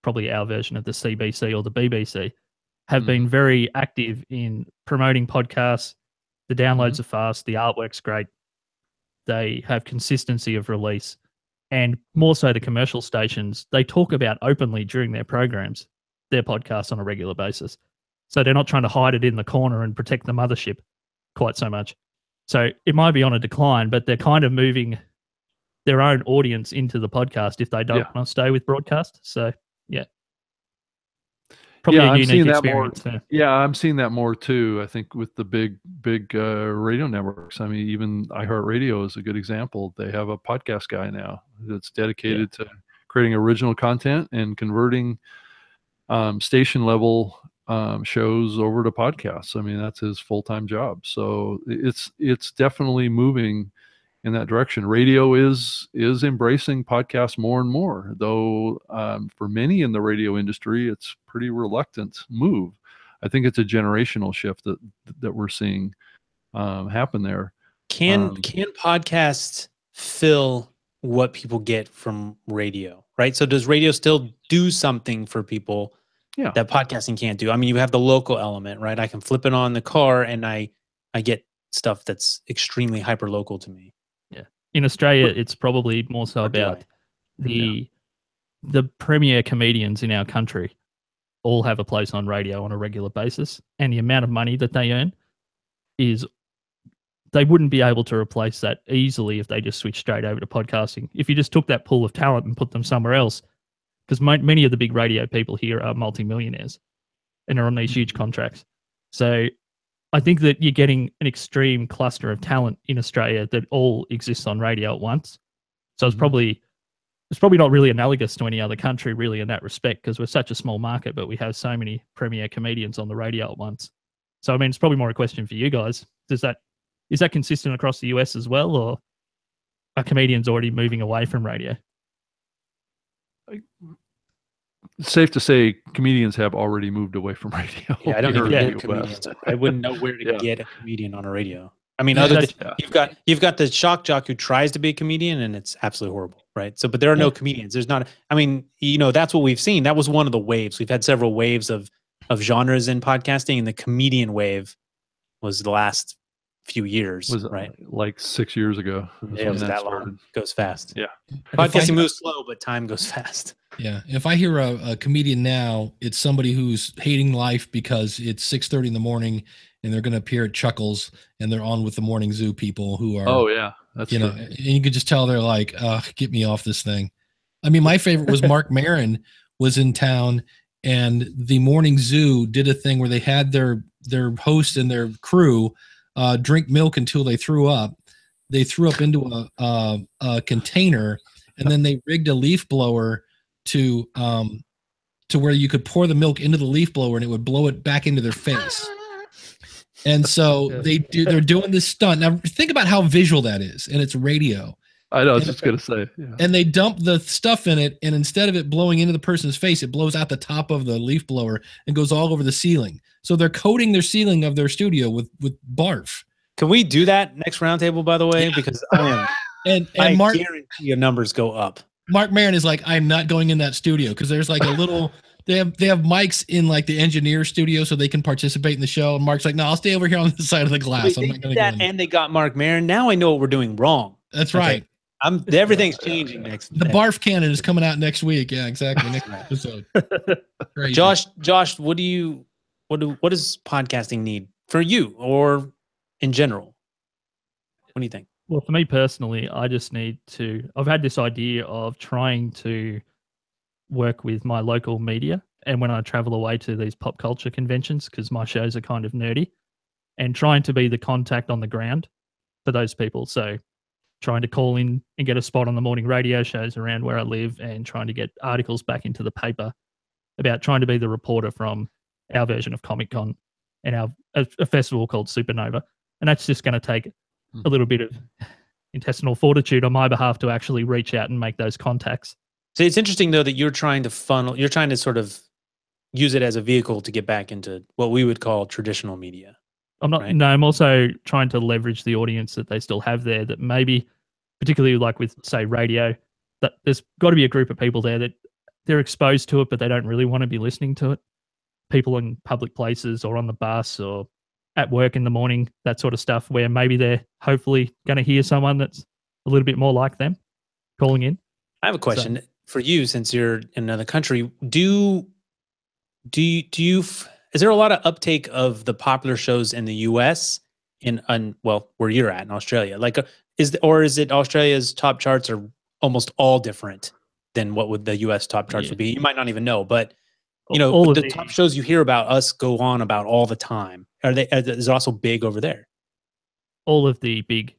probably our version of the CBC or the BBC, have been very active in promoting podcasts. The downloads are fast, the artwork's great. They have consistency of release. And more so the commercial stations, they talk about openly during their programs, their podcasts on a regular basis. So they're not trying to hide it in the corner and protect the mothership quite so much. So it might be on a decline, but they're kind of moving their own audience into the podcast if they don't want to stay with broadcast. So, yeah. Probably a unique experience. Yeah, I'm seeing that more too. I think with the big radio networks. I mean, even iHeartRadio is a good example. They have a podcast guy now that's dedicated to creating original content and converting station level shows over to podcasts. I mean, that's his full-time job. So it's definitely moving in that direction. Radio is embracing podcasts more and more, though for many in the radio industry, it's pretty reluctant move. I think it's a generational shift that we're seeing happen there. Can podcasts fill what people get from radio, right? So does radio still do something for people that podcasting can't do? I mean, you have the local element, right? I can flip it on the car and I get stuff that's extremely hyper local to me. In Australia, it's probably more so about the premier comedians in our country all have a place on radio on a regular basis, and the amount of money that they earn is they wouldn't be able to replace that easily if they just switched straight over to podcasting. If you just took that pool of talent and put them somewhere else, because many of the big radio people here are multimillionaires and are on these huge contracts. So I think that you're getting an extreme cluster of talent in Australia that all exists on radio at once. So it's probably not really analogous to any other country really in that respect, because we're such a small market, but we have so many premier comedians on the radio at once. So I mean, it's probably more a question for you guys. Is that consistent across the US as well, or are comedians already moving away from radio? It's safe to say comedians have already moved away from radio. Yeah, I don't even get comedians. I wouldn't know where to get a comedian on a radio. I mean, you've got the shock jock who tries to be a comedian, and it's absolutely horrible, right? So, but there are no comedians. There's not. I mean, that's what we've seen. That was one of the waves. We've had several waves of genres in podcasting, and the comedian wave was the last few years, right? Like 6 years ago. It was that long. Goes fast. Yeah. Podcasting moves slow, but time goes fast. Yeah. If I hear a comedian now, it's somebody who's hating life because it's 6:30 in the morning and they're going to appear at Chuckles and they're on with the Morning Zoo people who are, that's true. And you could just tell they're like, get me off this thing. I mean, my favorite was Mark Maron was in town, and the Morning Zoo did a thing where they had their host and their crew drink milk until they threw up. They threw up into a container, and then they rigged a leaf blower to where you could pour the milk into the leaf blower and it would blow it back into their face. And so they're doing this stunt. Now think about how visual that is, and it's radio. I know, I was just gonna say. Yeah. And they dump the stuff in it, and instead of it blowing into the person's face, it blows out the top of the leaf blower and goes all over the ceiling. So they're coating their ceiling of their studio with barf. Can we do that next roundtable, by the way? Yeah. Because I Mark, guarantee your numbers go up. Mark Maron is like, I'm not going in that studio, because there's like a little they have mics in like the engineer studio so they can participate in the show. And Mark's like, no, I'll stay over here on the side of the glass. I'm not going to go in. And they got Mark Maron. Now I know what we're doing wrong. That's right. Everything's changing next. The barf cannon is coming out next week. Yeah, exactly. Next episode. Josh, what does podcasting need for you or in general? What do you think? Well, for me personally, I've had this idea of trying to work with my local media, and when I travel away to these pop culture conventions, because my shows are kind of nerdy, and trying to be the contact on the ground for those people. So trying to call in and get a spot on the morning radio shows around where I live, and trying to get articles back into the paper about trying to be the reporter from our version of Comic-Con and a festival called Supernova. And that's just going to take a little bit of intestinal fortitude on my behalf to actually reach out and make those contacts. So it's interesting, though, that you're trying to sort of use it as a vehicle to get back into what we would call traditional media. I'm not. Right. No, I'm also trying to leverage the audience that they still have there. That maybe, particularly like with say radio, that there's got to be a group of people there that they're exposed to it, but they don't really want to be listening to it. People in public places or on the bus or at work in the morning, that sort of stuff, where maybe they're hopefully going to hear someone that's a little bit more like them calling in. I have a question for you, since you're in another country. Is there a lot of uptake of the popular shows in the US where you're at in Australia? Like, is it Australia's top charts are almost all different than what would the US top charts would be? You might not even know, but all of the top shows you hear about us go on about all the time. Is it also big over there? All of the big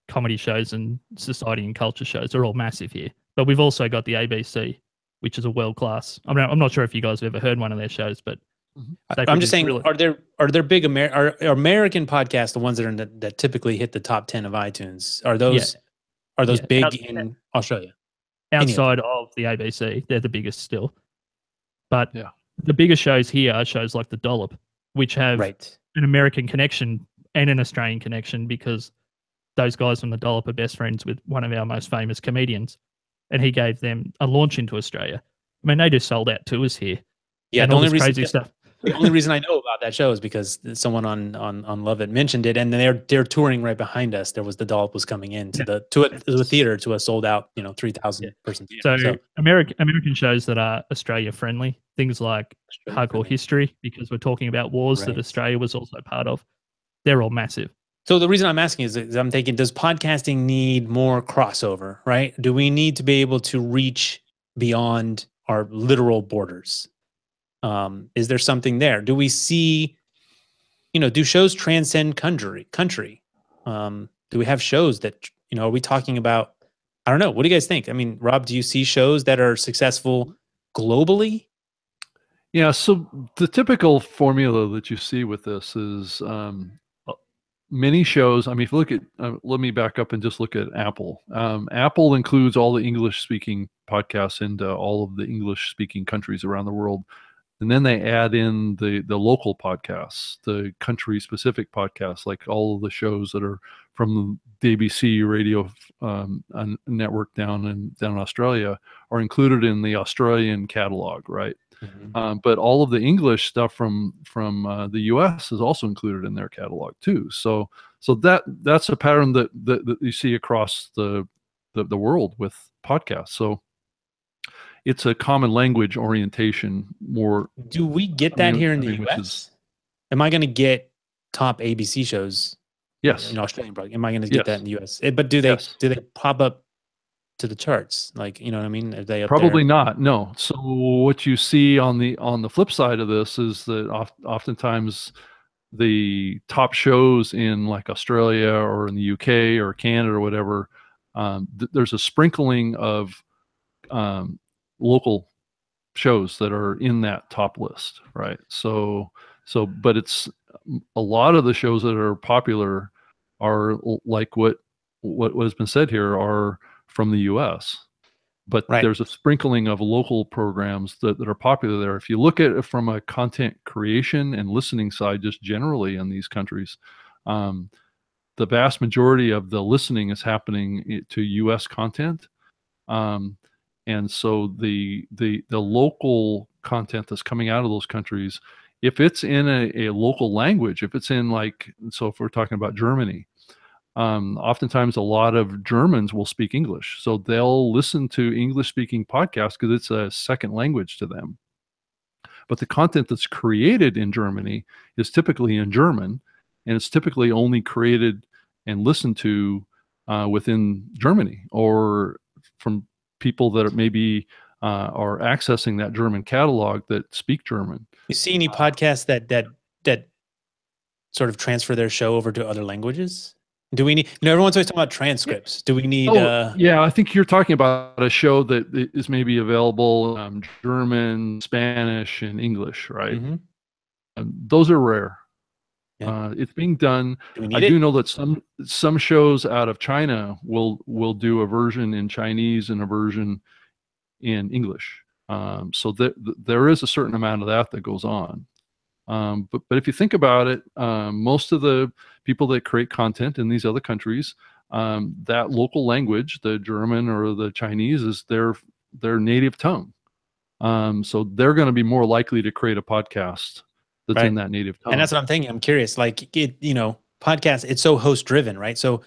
comedy shows and society and culture shows are all massive here. But we've also got the ABC, which is a world class. I'm not sure if you guys have ever heard one of their shows, but I'm just saying, are there big are American podcasts the ones that typically hit the top 10 of iTunes? Are those big in Australia? Outside of the ABC, they're the biggest still. But the biggest shows here are shows like The Dollop, which have an American connection and an Australian connection, because those guys from The Dollop are best friends with one of our most famous comedians, and he gave them a launch into Australia. I mean, they just sold out tours here. Yeah, and all this crazy stuff. The only reason I know about that show is because someone on Love It mentioned it, and they're touring right behind us. There was The Dollop was coming in to the theater, to a sold out 3,000 person theater. So American shows that are Australia friendly, things like Hardcore History, because we're talking about wars that Australia was also part of. They're all massive. So the reason I'm asking is I'm thinking, does podcasting need more crossover? Right? Do we need to be able to reach beyond our literal borders? Is there something there? Do we see, do shows transcend country? Do we have shows that, are we talking about, I don't know. What do you guys think? I mean, Rob, do you see shows that are successful globally? Yeah. So the typical formula that you see with this is many shows. I mean, if you look at, let me back up and just look at Apple. Apple includes all the English speaking podcasts into all of the English speaking countries around the world. And then they add in the local podcasts, the country-specific podcasts, like all of the shows that are from the ABC radio network down in Australia are included in the Australian catalog, right? Mm-hmm. But all of the English stuff from the US is also included in their catalog too. So that's a pattern that you see across the world with podcasts. So it's a common language orientation more. Do we get that here in the US? Am I going to get top ABC shows? Yes. In Australian, am I going to get that in the US? But do they pop up to the charts? Like, you know what I mean? Are they up Probably there? not. No. So what you see on the flip side of this is that oftentimes the top shows in like Australia or in the UK or Canada or whatever, there's a sprinkling of local shows that are in that top list, right? So but it's a lot of the shows that are popular are like what has been said here are from the US, but there's a sprinkling of local programs that are popular there. If you look at it from a content creation and listening side, just generally in these countries, the vast majority of the listening is happening to US content. And so the local content that's coming out of those countries, if it's in a local language, if it's in so if we're talking about Germany, oftentimes a lot of Germans will speak English. So they'll listen to English speaking podcasts because it's a second language to them. But the content that's created in Germany is typically in German, and it's typically only created and listened to within Germany or from people that maybe are accessing that German catalog that speak German. You see any podcasts that sort of transfer their show over to other languages? Do we need? Everyone's always talking about transcripts. Do we need? Yeah, I think you're talking about a show that is maybe available German, Spanish, and English, right? Mm-hmm. Those are rare. Yeah. It's being done. I do know that some shows out of China will do a version in Chinese and a version in English. So there is a certain amount of that goes on. But if you think about it, most of the people that create content in these other countries, that local language, the German or the Chinese, is their native tongue. So they're going to be more likely to create a podcast that's in that native tongue. And that's what I'm thinking. I'm curious, like podcast, it's so host driven, right? So,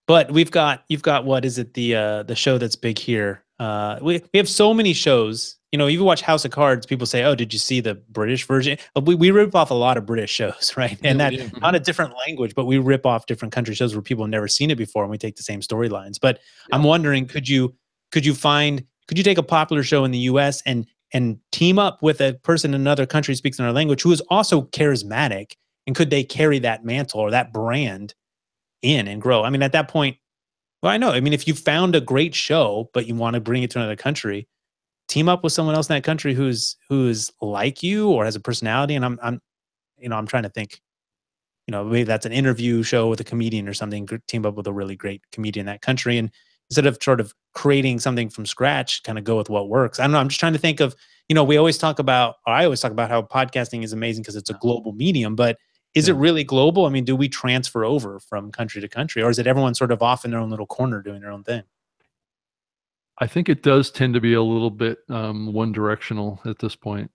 but you've got what is it, the show that's big here? We have so many shows. You watch House of Cards, people say, "Oh, did you see the British version?" We rip off a lot of British shows, right? And that not a different language, but we rip off different country shows where people have never seen it before, and we take the same storylines. But I'm wondering, could you take a popular show in the U.S. and team up with a person in another country who speaks another language who is also charismatic, and could they carry that mantle or that brand in and grow? I mean, at that point, well, I know. I mean, if you found a great show, but you want to bring it to another country, team up with someone else in that country who's like you or has a personality. And I'm trying to think, maybe that's an interview show with a comedian or something, team up with a really great comedian in that country. And instead of sort of creating something from scratch, kind of go with what works. I don't know. I'm just trying to think of, I always talk about how podcasting is amazing because it's a global medium, but is it really global? I mean, do we transfer over from country to country, or is it everyone sort of off in their own little corner doing their own thing? I think it does tend to be a little bit one directional at this point.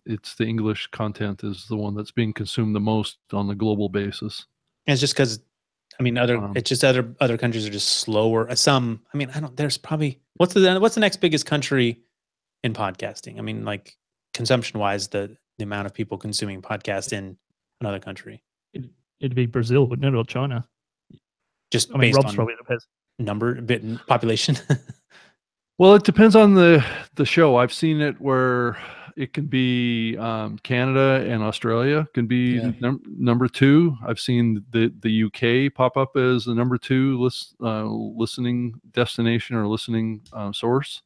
It's the English content is the one that's being consumed the most on the global basis. And it's just because, it's just other countries are just slower. There's probably, what's the next biggest country in podcasting? I mean, like consumption wise, the amount of people consuming podcasts in another country. It'd be Brazil, wouldn't it, or China? Just based Rob's on probably the best. Number, bit in population. Well, it depends on the show. I've seen it where it can be Canada and Australia can be number 2. I've seen the UK pop up as the number 2 listening destination or listening source.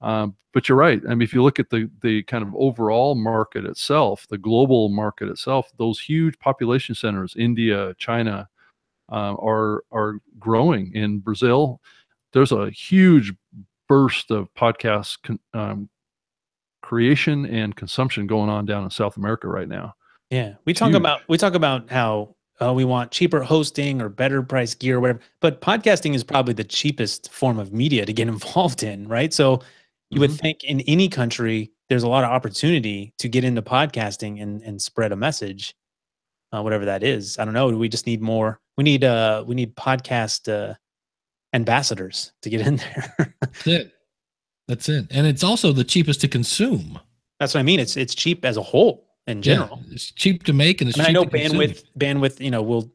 But you're right. I mean, if you look at the kind of overall market itself, the global market itself, those huge population centers, India, China, are growing. In Brazil, there's a huge burst of podcast creation and consumption going on down in South America right now. Yeah, we talk about how we want cheaper hosting or better price gear or whatever, but podcasting is probably the cheapest form of media to get involved in, right? So you would think in any country there's a lot of opportunity to get into podcasting and spread a message, whatever that is. I don't know. We just need more. We need podcast ambassadors to get in there. That's it. And it's also the cheapest to consume. That's what I mean. It's cheap as a whole in general. Yeah, it's cheap to make, and it's cheap I know to consume. bandwidth,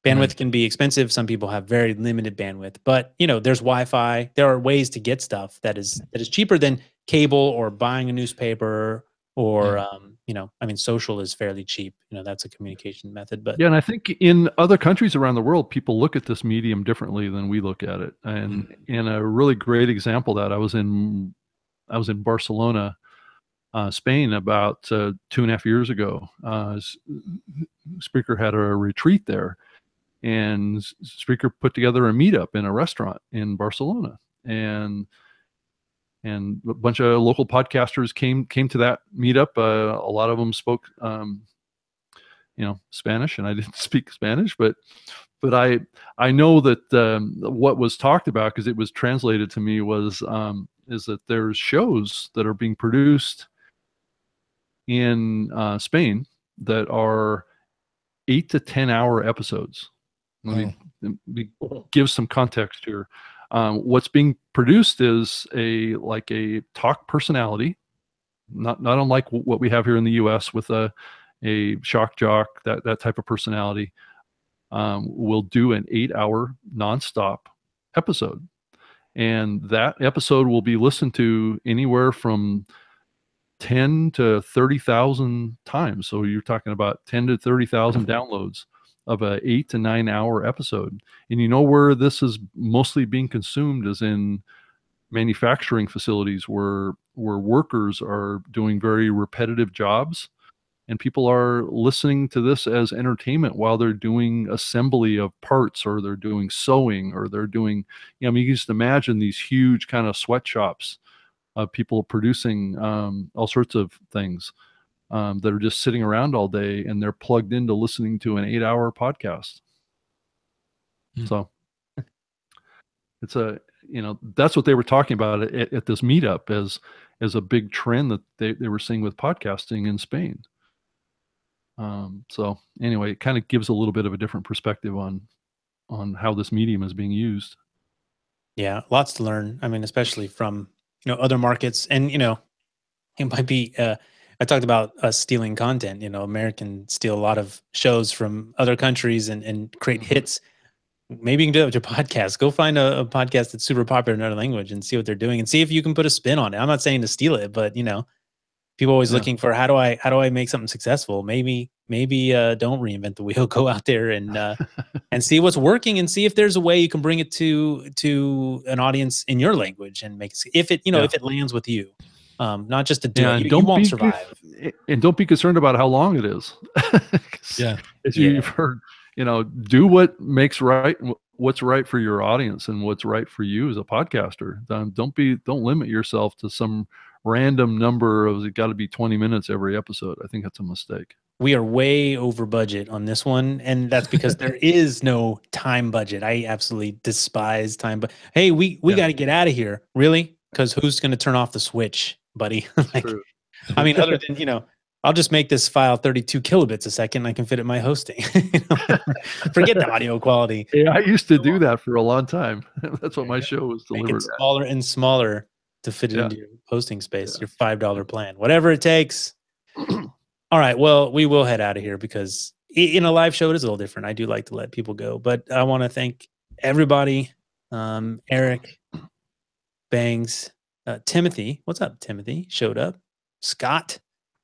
bandwidth can be expensive. Some people have very limited bandwidth, but there's Wi-Fi. There are ways to get stuff that is cheaper than cable or buying a newspaper or social is fairly cheap. That's a communication method. But and I think in other countries around the world, people look at this medium differently than we look at it. And in a really great example of that, I was in Barcelona, Spain, about 2.5 years ago. Spreaker had a retreat there, and Spreaker put together a meetup in a restaurant in Barcelona, and a bunch of local podcasters came to that meetup. A lot of them spoke, Spanish, and I didn't speak Spanish, but I know that what was talked about, because it was translated to me, is that there's shows that are being produced in Spain that are 8 to 10 hour episodes. Let me give some context here. What's being produced is a talk personality, not unlike what we have here in the U.S. with a shock jock, that type of personality. Will do an 8-hour nonstop episode, and that episode will be listened to anywhere from 10 to 30,000 times. So you're talking about 10 to 30,000 downloads of a 8 to 9 hour episode. And where this is mostly being consumed is in manufacturing facilities where workers are doing very repetitive jobs, and people are listening to this as entertainment while they're doing assembly of parts, or they're doing sewing, or they're doing, you can just imagine these huge kind of sweatshops of people producing all sorts of things. that are just sitting around all day and they're plugged into listening to an 8-hour podcast. So it's that's what they were talking about at this meetup as a big trend that they were seeing with podcasting in Spain. So anyway, it kind of gives a little bit of a different perspective on how this medium is being used. Yeah, lots to learn. I mean, especially from other markets, and it might be. I talked about us stealing content. Americans steal a lot of shows from other countries and create hits. Maybe you can do it with your podcast. Go find a podcast that's super popular in another language and see what they're doing and see if you can put a spin on it. I'm not saying to steal it, but people always looking for how do I make something successful? Maybe don't reinvent the wheel. Go out there and see what's working and see if there's a way you can bring it to an audience in your language and make if it lands with you. Not just to do it. You won't survive. And don't be concerned about how long it is. As you've heard, do what makes right, what's right for your audience and what's right for you as a podcaster. Don't limit yourself to some random number of it got to be 20 minutes every episode. I think that's a mistake. We are way over budget on this one, and that's because there is no time budget. I absolutely despise time, but hey, we got to get out of here. Really? Because who's going to turn off the switch, buddy? I mean, other than, I'll just make this file 32 kilobits a second. I can fit it in my hosting. Forget the audio quality. Yeah, I used to do that for a long time. That's what my show was delivered. Make it smaller and smaller to fit it into your hosting space, your $5 plan, whatever it takes. All right. Well, we will head out of here because in a live show, it is a little different. I do like to let people go, but I want to thank everybody. Eric, Bangs, Timothy. What's up, Timothy? Showed up. Scott,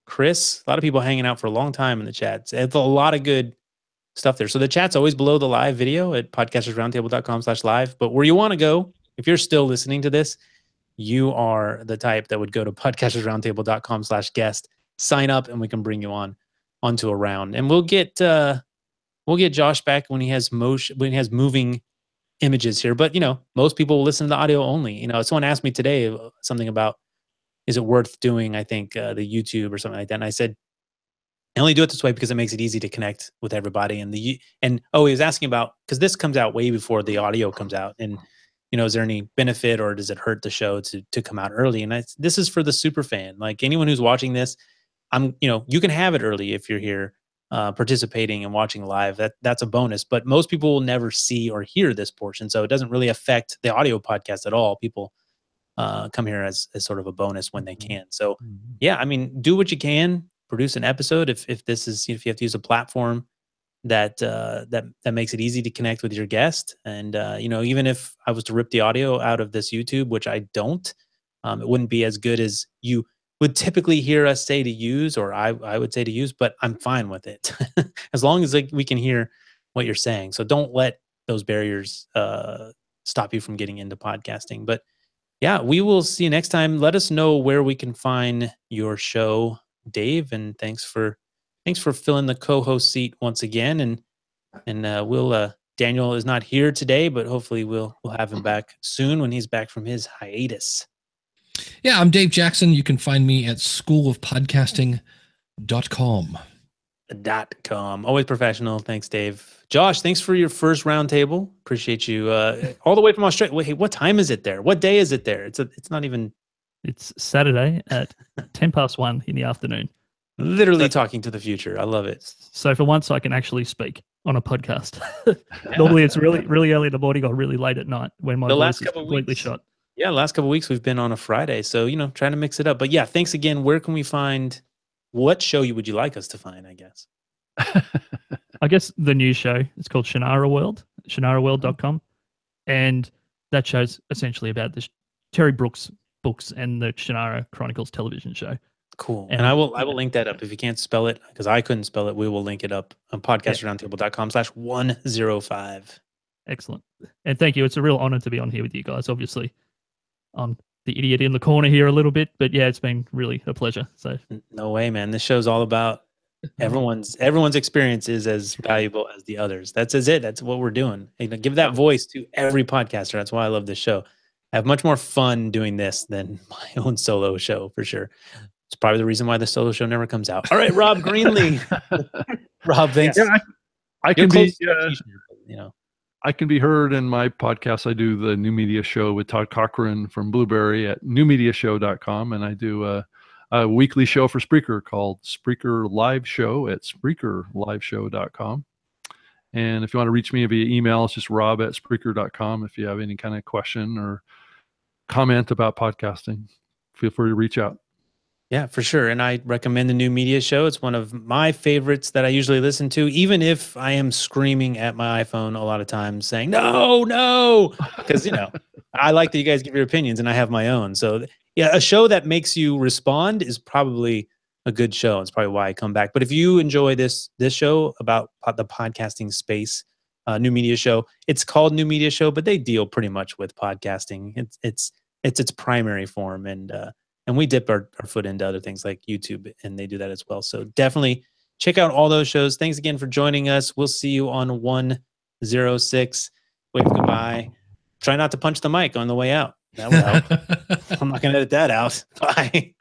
Chris. A lot of people hanging out for a long time in the chat. It's a lot of good stuff there. So the chat's always below the live video at podcastersroundtable.com/live. But where you want to go, if you're still listening to this, you are the type that would go to podcastersroundtable.com/guest, sign up, and we can bring you onto a round. And we'll get Josh back when he has moving images here. But most people will listen to the audio only. Someone asked me today something about, is it worth doing, I think, the YouTube or something like that. And I said, I only do it this way because it makes it easy to connect with everybody. And he was asking about, because this comes out way before the audio comes out. And, is there any benefit or does it hurt the show to come out early? And this is for the super fan. Like anyone who's watching this, you can have it early if you're here participating and watching live. That's a bonus. But most people will never see or hear this portion. So it doesn't really affect the audio podcast at all. People come here as sort of a bonus when they can. So yeah, I mean, do what you can, produce an episode. If you have to use a platform that makes it easy to connect with your guest. And even if I was to rip the audio out of this YouTube, which I don't, it wouldn't be as good as you would typically hear us say to use, or I would say to use, but I'm fine with it as long as we can hear what you're saying. So don't let those barriers stop you from getting into podcasting. But yeah, we will see you next time. Let us know where we can find your show, Dave, and thanks for filling the co-host seat once again. And we'll Daniel is not here today, but hopefully we'll have him back soon when he's back from his hiatus. Yeah, I'm Dave Jackson. You can find me at schoolofpodcasting.com. Always professional. Thanks, Dave. Josh, thanks for your first roundtable. Appreciate you all the way from Australia. Wait, what time is it there? What day is it there? It's not even. It's Saturday at 1:10 in the afternoon. Literally talking to the future. I love it. So for once, I can actually speak on a podcast. Normally, it's really, really early in the morning or really late at night when my voice is completely shot. Yeah, last couple of weeks we've been on a Friday, so trying to mix it up. But yeah, thanks again. Where can we find? What show would you like us to find? I guess. I guess the news show. It's called Shannara World. ShannaraWorld.com, and that show's essentially about the Terry Brooks books and the Shannara Chronicles television show. Cool. And I will link that up. If you can't spell it, because I couldn't spell it, we will link it up on podcastaroundtable.com/105. Excellent. And thank you. It's a real honor to be on here with you guys. Obviously, I'm the idiot in the corner here a little bit, but yeah, it's been really a pleasure. So no way, man. This show's all about everyone's experience is as valuable as the others. That's it. That's what we're doing. Give that voice to every podcaster. That's why I love this show. I have much more fun doing this than my own solo show for sure. It's probably the reason why the solo show never comes out. All right, Rob Greenlee. Rob, thanks. Yeah, I can be, you know. I can be heard in my podcast. I do the New Media Show with Todd Cochran from Blueberry at newmediashow.com, and I do a weekly show for Spreaker called Spreaker Live Show at spreakerliveshow.com. And if you want to reach me via email, it's just rob@spreaker.com. If you have any kind of question or comment about podcasting, feel free to reach out. Yeah, for sure. And I recommend the New Media Show. It's one of my favorites that I usually listen to, even if I am screaming at my iPhone a lot of times saying, no, because, you know, I like that you guys give your opinions and I have my own. So yeah, a show that makes you respond is probably a good show. It's probably why I come back. But if you enjoy this show about the podcasting space, New Media Show, it's called New Media Show, but they deal pretty much with podcasting. It's its primary form. And we dip our foot into other things like YouTube, and they do that as well. So definitely check out all those shows. Thanks again for joining us. We'll see you on 106. Wave goodbye. Try not to punch the mic on the way out. That would help. I'm not going to edit that out. Bye.